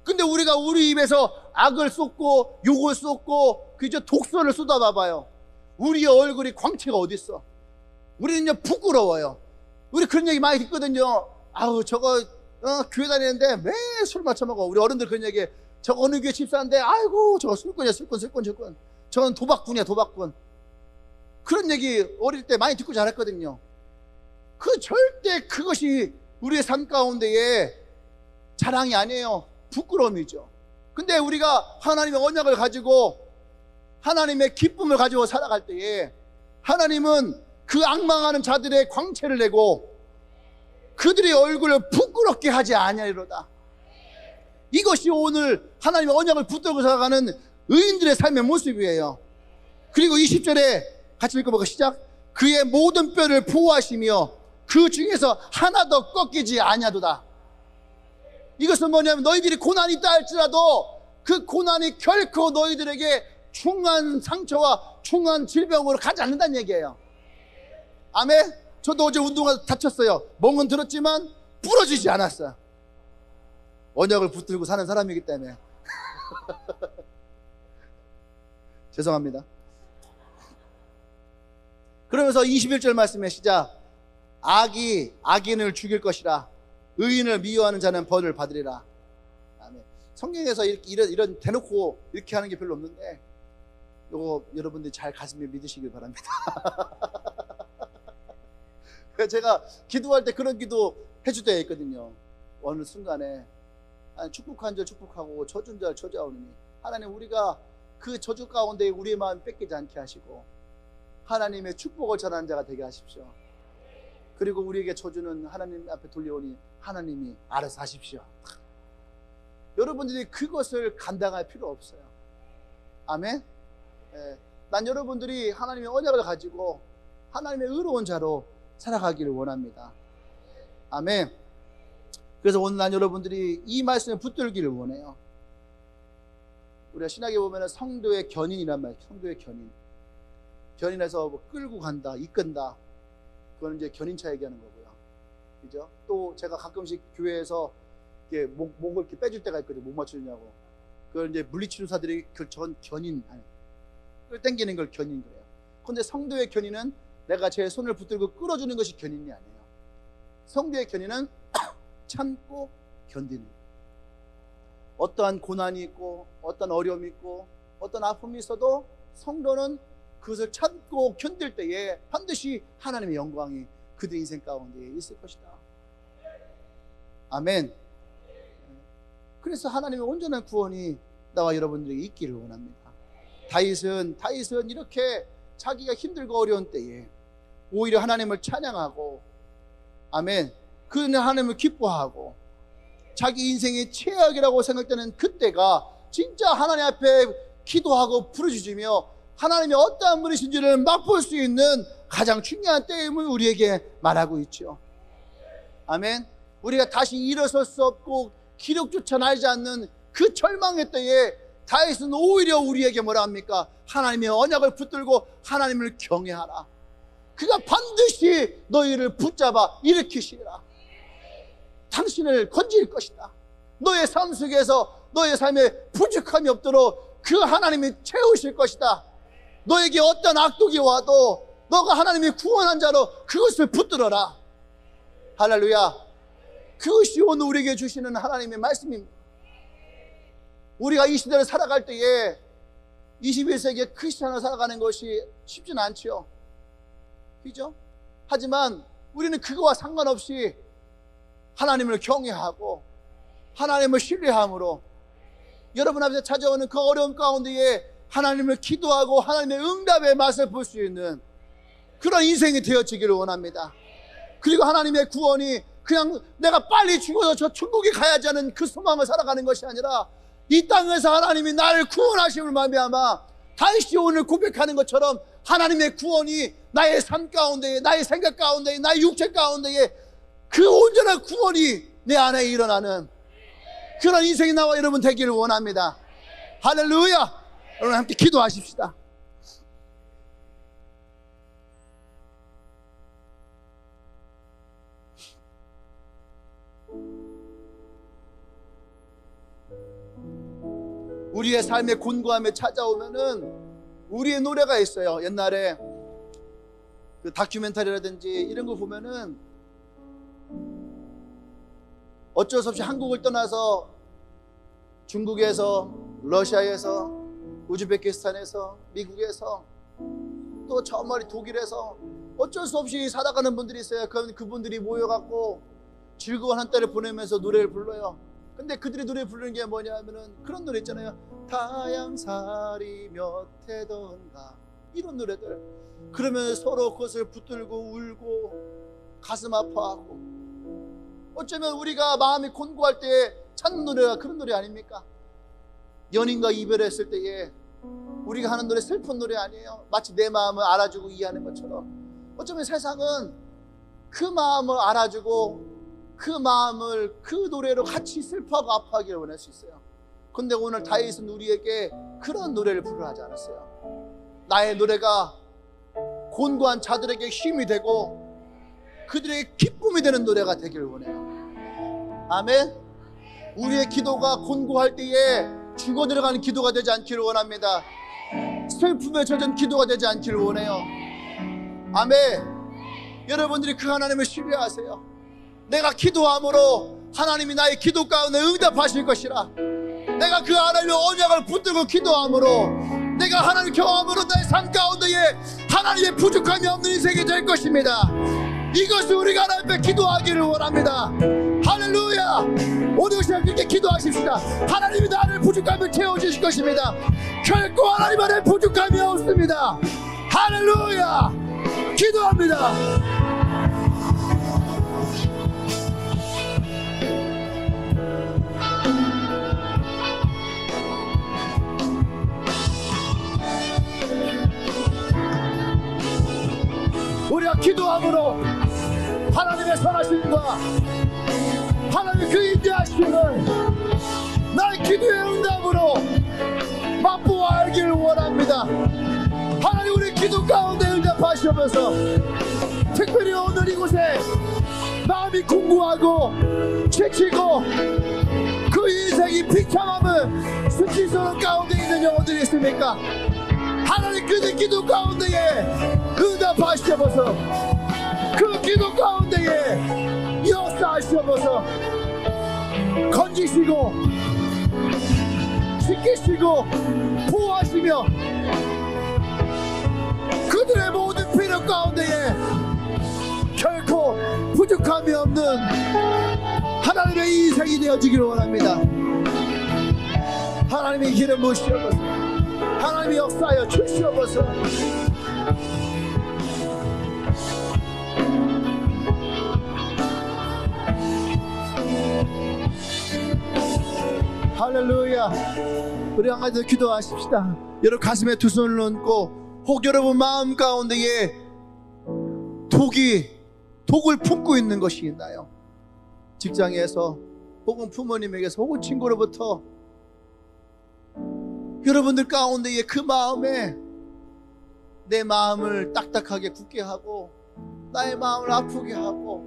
근데 우리가 우리 입에서 악을 쏟고 욕을 쏟고 그저 독설을 쏟아봐봐요. 우리의 얼굴이 광채가 어디 있어? 우리는요 부끄러워요. 우리 그런 얘기 많이 듣거든요. 아우 저거 교회 다니는데 매일 술 마셔 먹어. 우리 어른들 그런 얘기해. 저거 어느 교회 집사인데 아이고 저거 술꾼이야 술꾼. 저건 도박꾼이야 도박꾼. 그런 얘기 어릴 때 많이 듣고 자랐거든요. 절대 그것이 우리의 삶 가운데에 자랑이 아니에요. 부끄러움이죠. 근데 우리가 하나님의 언약을 가지고 하나님의 기쁨을 가지고 살아갈 때에 하나님은 그 악망하는 자들의 광채를 내고 그들의 얼굴을 부끄럽게 하지 아니하리로다. 이것이 오늘 하나님의 언약을 붙들고 살아가는 의인들의 삶의 모습이에요. 그리고 20절에 같이 읽어보고 시작. 그의 모든 뼈를 보호하시며 그 중에서 하나도 꺾이지 아니하도다. 이것은 뭐냐면 너희들이 고난이 있다 할지라도 그 고난이 결코 너희들에게 중한 상처와 중한 질병으로 가지 않는다는 얘기예요. 아멘. 저도 어제 운동하다 다쳤어요. 멍은 들었지만 부러지지 않았어요. 언약을 붙들고 사는 사람이기 때문에. 죄송합니다. 그러면서 21절 말씀에 시작. 악이 악인을 죽일 것이라 의인을 미워하는 자는 벌을 받으리라. 아멘. 성경에서 이런 대놓고 이렇게 하는 게 별로 없는데 요거 여러분들이 잘 가슴에 믿으시길 바랍니다. 제가 기도할 때 그런 기도 해줄 때가 있거든요. 어느 순간에 축복한 자 축복하고 저준 자 저주하오니 하나님 우리가 그 저주 가운데 우리의 마음 뺏기지 않게 하시고 하나님의 축복을 전하는 자가 되게 하십시오. 그리고 우리에게 저주는 하나님 앞에 돌려오니 하나님이 알아서 하십시오. 여러분들이 그것을 감당할 필요 없어요. 아멘. 난 여러분들이 하나님의 언약을 가지고 하나님의 의로운 자로 살아가기를 원합니다. 아멘. 그래서 오늘 난 여러분들이 이 말씀에 붙들기를 원해요. 우리가 신학에 보면 성도의 견인이란 말이에요. 성도의 견인. 견인해서 뭐 끌고 간다, 이끈다. 그건 이제 견인차 얘기하는 거고요. 그죠? 또 제가 가끔씩 교회에서 이렇게 목을 이렇게 빼줄 때가 있거든요. 목 맞추느냐고. 그걸 이제 물리치료사들이 전 견인, 끌 당기는 걸 견인 그래요. 그런데 성도의 견인은 내가 제 손을 붙들고 끌어주는 것이 견인이 아니에요. 성도의 견인은 참고 견디는 거예요. 어떠한 고난이 있고 어떤 어려움이 있고 어떤 아픔이 있어도 성도는 그것을 참고 견딜 때에 반드시 하나님의 영광이 그들 인생 가운데 있을 것이다. 아멘. 그래서 하나님의 온전한 구원이 나와 여러분들에게 있기를 원합니다. 다윗은 이렇게 자기가 힘들고 어려운 때에 오히려 하나님을 찬양하고 아멘. 그 하나님을 기뻐하고 자기 인생의 최악이라고 생각되는 그때가 진짜 하나님 앞에 기도하고 부르짖으며 하나님이 어떠한 분이신지를 맛볼 수 있는 가장 중요한 때임을 우리에게 말하고 있죠. 아멘. 우리가 다시 일어설 수 없고 기력조차 나지 않는 그 절망의 때에 다윗은 오히려 우리에게 뭐라 합니까? 하나님의 언약을 붙들고 하나님을 경외하라. 그가 반드시 너희를 붙잡아 일으키시리라. 당신을 건질 것이다. 너의 삶 속에서 너의 삶에 부족함이 없도록 그 하나님이 채우실 것이다. 너에게 어떤 악독이 와도 너가 하나님이 구원한 자로 그것을 붙들어라. 할렐루야. 그것이 오늘 우리에게 주시는 하나님의 말씀입니다. 우리가 이 시대를 살아갈 때에 21세기의 크리스찬으로 살아가는 것이 쉽지는 않죠. 그죠? 하지만 우리는 그거와 상관없이 하나님을 경외하고 하나님을 신뢰함으로 여러분 앞에 찾아오는 그 어려움 가운데에 하나님을 기도하고 하나님의 응답의 맛을 볼 수 있는 그런 인생이 되어지기를 원합니다. 그리고 하나님의 구원이 그냥 내가 빨리 죽어서 저 천국에 가야지 하는 그 소망을 살아가는 것이 아니라 이 땅에서 하나님이 나를 구원하심을 말미암아 다윗이 오늘 고백하는 것처럼 하나님의 구원이 나의 삶 가운데에, 나의 생각 가운데에, 나의 육체 가운데에 그 온전한 구원이 내 안에 일어나는 그런 인생이 나와 여러분 되기를 원합니다. 할렐루야. 여러분 함께 기도하십시다. 우리의 삶의 곤고함에 찾아오면은 우리의 노래가 있어요. 옛날에 그 다큐멘터리라든지 이런 거 보면은 어쩔 수 없이 한국을 떠나서 중국에서, 러시아에서, 우즈베키스탄에서, 미국에서 또 저 멀리 독일에서 어쩔 수 없이 살아가는 분들이 있어요. 그분들이 모여갖고 즐거운 한때를 보내면서 노래를 불러요. 근데 그들이 노래 부르는 게 뭐냐면은 그런 노래 있잖아요. 타양살이 몇 해던가 이런 노래들. 그러면 서로 그것을 붙들고 울고 가슴 아파하고 어쩌면 우리가 마음이 곤고할 때에 찾는 노래가 그런 노래 아닙니까? 연인과 이별했을 때에 우리가 하는 노래 슬픈 노래 아니에요. 마치 내 마음을 알아주고 이해하는 것처럼 어쩌면 세상은 그 마음을 알아주고 그 마음을 그 노래로 같이 슬퍼하고 아파하기를 원할 수 있어요. 근데 오늘 다윗은 우리에게 그런 노래를 부르라 하지 않았어요. 나의 노래가 곤고한 자들에게 힘이 되고 그들에게 기쁨이 되는 노래가 되기를 원해요. 아멘. 우리의 기도가 곤고할 때에 죽어 들어가는 기도가 되지 않기를 원합니다. 슬픔에 젖은 기도가 되지 않기를 원해요. 아멘. 여러분들이 그 하나님을 신뢰하세요. 내가 기도함으로 하나님이 나의 기도 가운데 응답하실 것이라. 내가 그 하나님의 언약을 붙들고 기도함으로 내가 하나님을 경험함으로 나의 삶 가운데에 하나님의 부족함이 없는 인생이 될 것입니다. 이것을 우리가 하나님 앞에 기도하기를 원합니다. 할렐루야. 오늘 시간 그렇게 기도하십시다. 하나님이 나를 부족함을 채워주실 것입니다. 결코 하나님 안에 부족함이 없습니다. 할렐루야. 기도합니다. 우리가 기도함으로 하나님의 선하심과 하나님의 그 인자하심을 나의 기도의 응답으로 맛보아 알기를 원합니다. 하나님 우리 기도 가운데 응답하시면서 특별히 오늘 이곳에 마음이 궁구하고 지치고 그 인생이 비참함을 수치스러운 가운데 있는 영혼들이 있습니까? 하나님 그들 기도 가운데에 응답하시옵소서. 그 기도 가운데에 역사하시옵소서. 건지시고 지키시고 보호하시며 그들의 모든 필요 가운데에 결코 부족함이 없는 하나님의 인생이 되어지기를 원합니다. 하나님의 기름 부으시옵소서. 하나님이 역사하여 주시옵소서. 할렐루야. 우리 한 가지 더 기도하십시다. 여러분 가슴에 두 손을 얹고, 혹 여러분 마음 가운데에 독을 품고 있는 것이 있나요? 직장에서, 혹은 부모님에게서, 혹은 친구로부터 여러분들 가운데에 그 마음에 내 마음을 딱딱하게 굳게 하고, 나의 마음을 아프게 하고,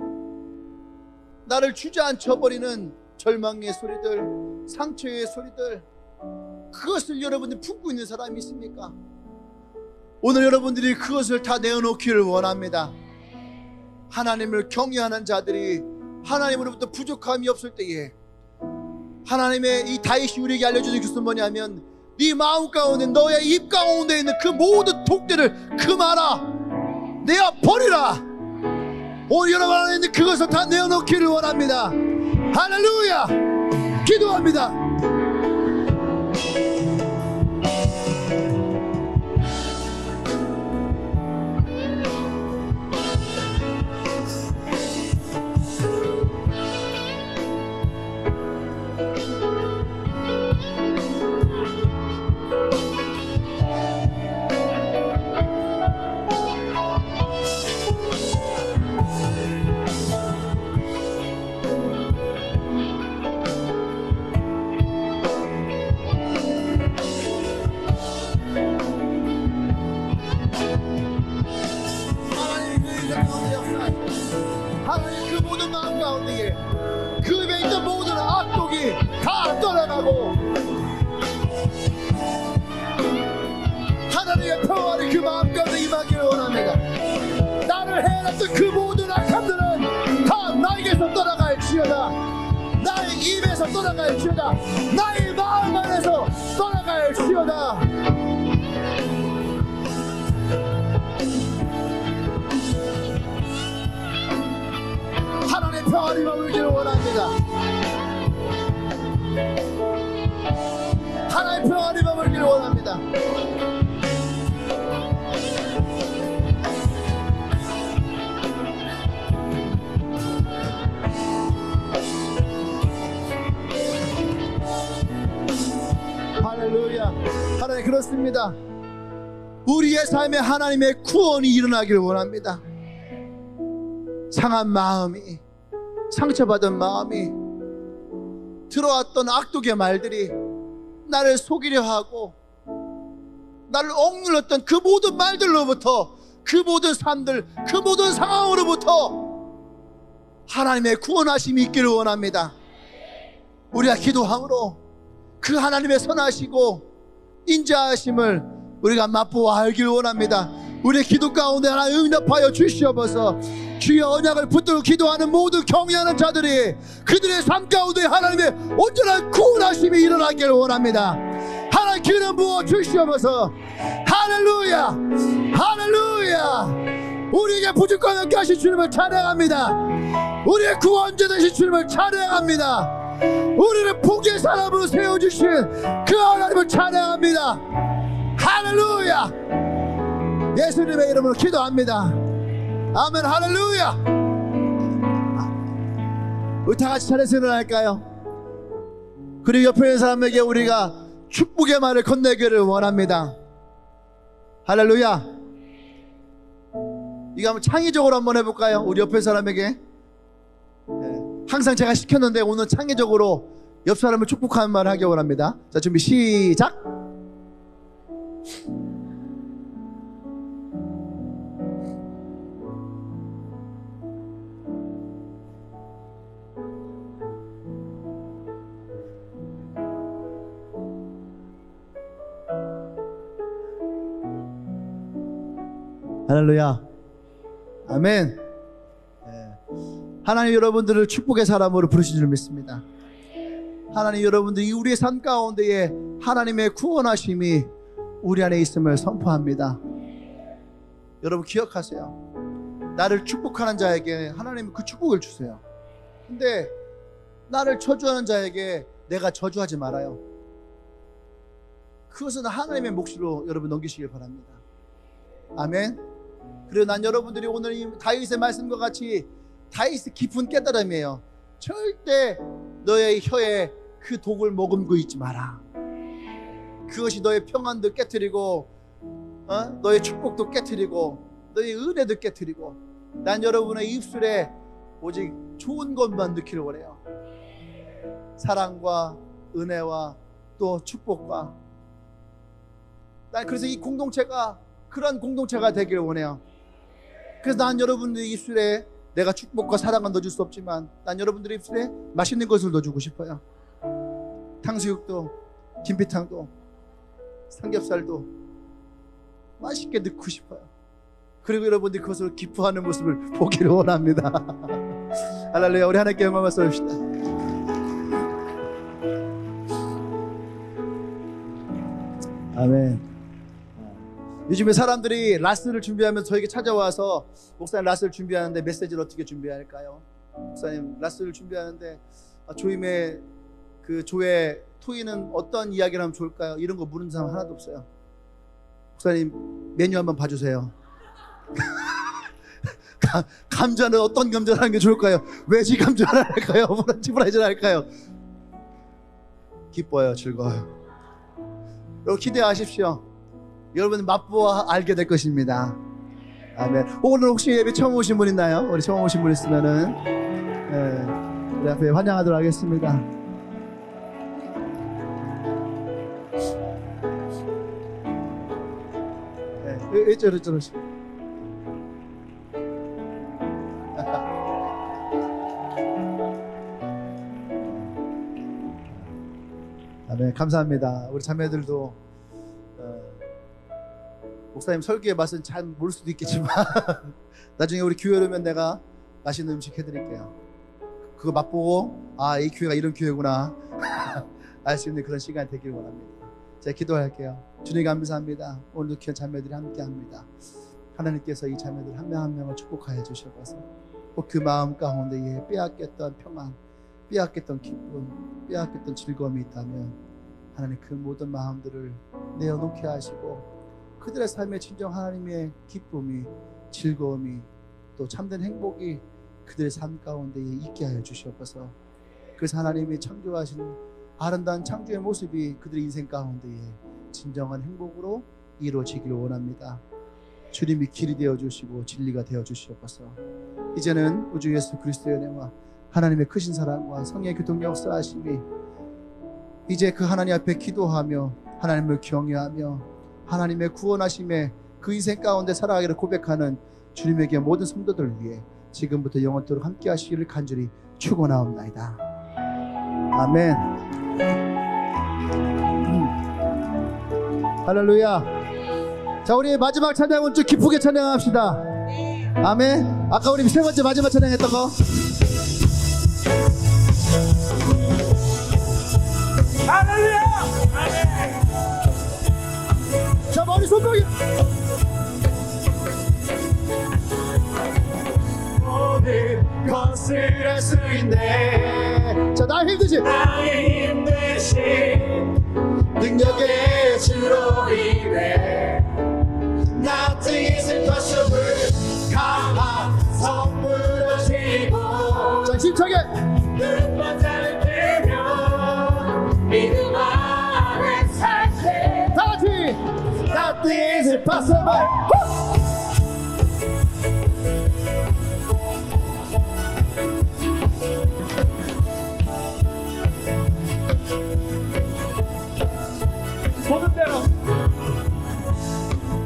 나를 주저앉혀버리는 절망의 소리들, 상처의 소리들, 그것을 여러분들이 품고 있는 사람이 있습니까? 오늘 여러분들이 그것을 다 내어놓기를 원합니다. 하나님을 경외하는 자들이 하나님으로부터 부족함이 없을 때에, 하나님의 이 다윗이 우리에게 알려주는 것은 뭐냐면, 네 마음 가운데, 너의 입 가운데 있는 그 모든 독들을 금하라, 내어 버리라. 오늘 여러분 안에 있는 그것을 다 내어놓기를 원합니다. 할렐루야. 기도합니다. 하나님 그 모든 마음 가운데에 그 입에 있는 모든 악독이 다 떠나가고, 하나님의 평안이 그 마음 가운데 임하기를 원합니다. 나를 해놨던 그 모든 악함들은 다 나에게서 떠나갈지어다. 나의 입에서 떠나갈지어다. 나의 마음 안에서 떠나갈지어다. 하나님의 평안이 머물기를 원합니다. 하나님의 평안이 머물기를 원합니다. 할렐루야. 하나님, 그렇습니다. 우리의 삶에 하나님의 구원이 일어나기를 원합니다. 상한 마음이, 상처받은 마음이, 들어왔던 악독의 말들이 나를 속이려 하고 나를 억눌렀던 그 모든 말들로부터, 그 모든 삶들, 그 모든 상황으로부터 하나님의 구원하심이 있기를 원합니다. 우리가 기도함으로 그 하나님의 선하시고 인자하심을 우리가 맛보아 알기를 원합니다. 우리의 기도 가운데 하나님 응답하여 주시옵소서. 주의 언약을 붙들고 기도하는 모든 경외하는 자들이 그들의 삶 가운데 하나님의 온전한 구원하심이 일어나기를 원합니다. 하나님 기름 부어 주시옵소서. 할렐루야. 할렐루야. 우리에게 부족함 없게 하신 주님을 찬양합니다. 우리의 구원자 되신 주님을 찬양합니다. 우리를 복의 사람으로 세워주신 그 하나님을 찬양합니다. 할렐루야. 예수님의 이름으로 기도합니다. 아멘. 할렐루야. 우리 다 같이 차례에서 일어날까요? 그리고 옆에 있는 사람에게 우리가 축복의 말을 건네기를 원합니다. 할렐루야. 이거 한번 창의적으로 한번 해볼까요? 우리 옆에 사람에게. 항상 제가 시켰는데 오늘 창의적으로 옆 사람을 축복하는 말을 하기 원합니다. 자, 준비 시작. 할렐루야. 아멘. 하나님 여러분들을 축복의 사람으로 부르신 줄 믿습니다. 하나님 여러분들이 우리의 삶 가운데에 하나님의 구원하심이 우리 안에 있음을 선포합니다. 여러분 기억하세요. 나를 축복하는 자에게 하나님은 그 축복을 주세요. 근데 나를 저주하는 자에게 내가 저주하지 말아요. 그것은 하나님의 몫으로 여러분 넘기시길 바랍니다. 아멘. 그리고 난 여러분들이 오늘 이 다윗의 말씀과 같이 다윗의 깊은 깨달음이에요. 절대 너의 혀에 그 독을 머금고 있지 마라. 그것이 너의 평안도 깨트리고 너의 축복도 깨트리고 너의 은혜도 깨트리고, 난 여러분의 입술에 오직 좋은 것만 넣기를 원해요. 사랑과 은혜와 또 축복과. 난 그래서 이 공동체가 그런 공동체가 되기를 원해요. 그래서 난 여러분들 입술에 내가 축복과 사랑은 넣어줄 수 없지만 난 여러분들의 입술에 맛있는 것을 넣어주고 싶어요. 탕수육도 김피탕도 삼겹살도 맛있게 넣고 싶어요. 그리고 여러분들이 그것을 기뻐하는 모습을 보기를 원합니다. 할렐루야. 우리 하나님께 영광을 쏠읍시다. 아멘. 요즘에 사람들이 라스를 준비하면서 저에게 찾아와서 목사님 라스를 준비하는데 메시지를 어떻게 준비해야 할까요? 목사님 라스를 준비하는데 조임의 그 조의 토의는 어떤 이야기를 하면 좋을까요? 이런 거 물은 사람 하나도 없어요. 목사님 메뉴 한번 봐주세요. 감자는 어떤 감자를 하는 게 좋을까요? 외지 감자를 할까요? 브라질 할까요? 기뻐요. 즐거워요. 여러분 기대하십시오. 여러분 맛보아 알게 될 것입니다. 아멘. 오늘 혹시 예배 처음 오신 분 있나요? 우리 처음 오신 분 있으면은 우리 앞에 환영하도록 하겠습니다. 이쪽으로 아멘. 감사합니다. 우리 자매들도 목사님 설교의 맛은 잘 모를 수도 있겠지만 나중에 우리 교회로 오면 내가 맛있는 음식 해드릴게요. 그거 맛보고 이 교회가 이런 교회구나 알 수 있는 그런 시간이 되기를 원합니다. 제가 기도할게요. 주님 감사합니다. 오늘도 귀한 자매들이 함께합니다. 하나님께서 이 자매들 한 명 한 명을 축복하여 주셔서 꼭 그 마음 가운데에 빼앗겼던 평안, 빼앗겼던 기쁨, 빼앗겼던 즐거움이 있다면 하나님 그 모든 마음들을 내어놓게 하시고 그들의 삶에 진정 하나님의 기쁨이, 즐거움이, 또 참된 행복이 그들의 삶 가운데에 있게 하여 주시옵소서. 그래서 하나님이 창조하신 아름다운 창조의 모습이 그들의 인생 가운데에 진정한 행복으로 이루어지기를 원합니다. 주님이 길이 되어주시고 진리가 되어주시옵소서. 이제는 우주 예수 그리스도의 은혜와 하나님의 크신 사랑과 성령의 교통 역사하심이 이제 그 하나님 앞에 기도하며 하나님을 경외하며 하나님의 구원하심에 그 인생 가운데 살아가기를 고백하는 주님에게 모든 성도들 위해 지금부터 영원토록 함께 하시기를 간절히 축원하옵나이다. 아멘. 할렐루야. 자, 우리 마지막 찬양은 좀 기쁘게 찬양합시다. 아멘. 아까 우리 세 번째 마지막 찬양했던 거 할렐루야. 아멘. 자, 머리 손목이 모든 것을 할 수 있네. 자, 나의 힘 대신 능력의 주로 인해 Nothing is impossible. 강한 선물을 지고 자, 힘차게 눈먼자를 들면 믿음 안에 살때 다 같이 Nothing is impossible.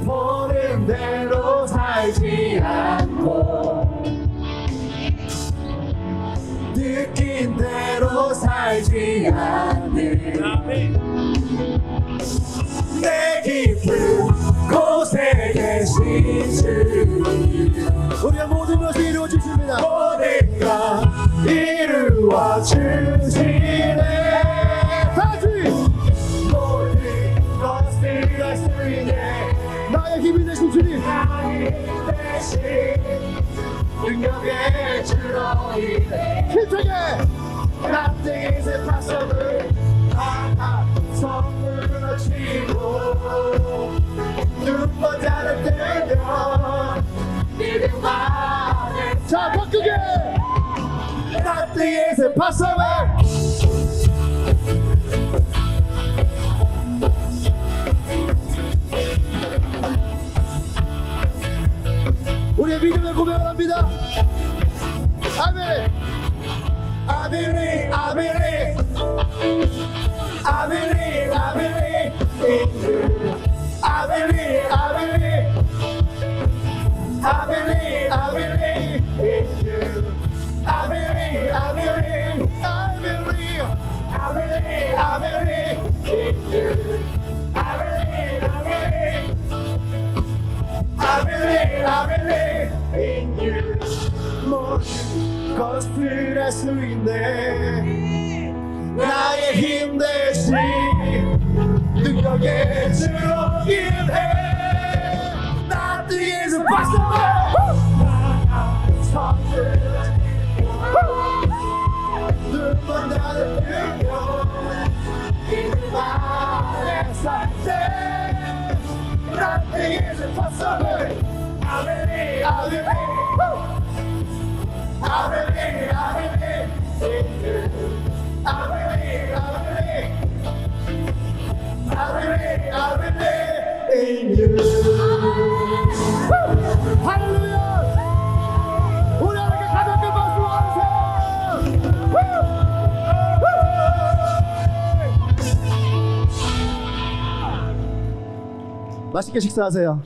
보는 대로 살지 않고 느낀 대로 살지 않는 내 깊은 곳에 계신 주님 우리의 모든 것이 이루어지십니다. 모든 것 이루어 주시네. 다시 모든 것을 할 수 있네. 나의 힘이 되신 주님 나의 힘 되신 능력의 주로 인해 힘차게 Nothing is impossible. 강한 선물을 치고 눈먼자를 들면 믿음 안에 자, 바꾸게 Nothing is impossible. 이제 믿음의 고백을 합니다. 아멘.
I believe, I believe, I believe, I believe in you. I believe, I believe, I believe, I believe in you. I believe, I believe, I believe, I believe, I believe in you. I believe, I believe, I believe, I believe in you. 것을 할 수 있네 나의 힘 대신 능력의 주로긴 해 Nothing is impossible 눈만 닫으면 이름 안에 살때 Nothing is impossible I believe, I believe I believe, I believe in you. I believe, I believe, I believe, I believe in you. 할렐루야! 우리 하나님께 가볍게 박수 주세요.
맛있게 식사하세요.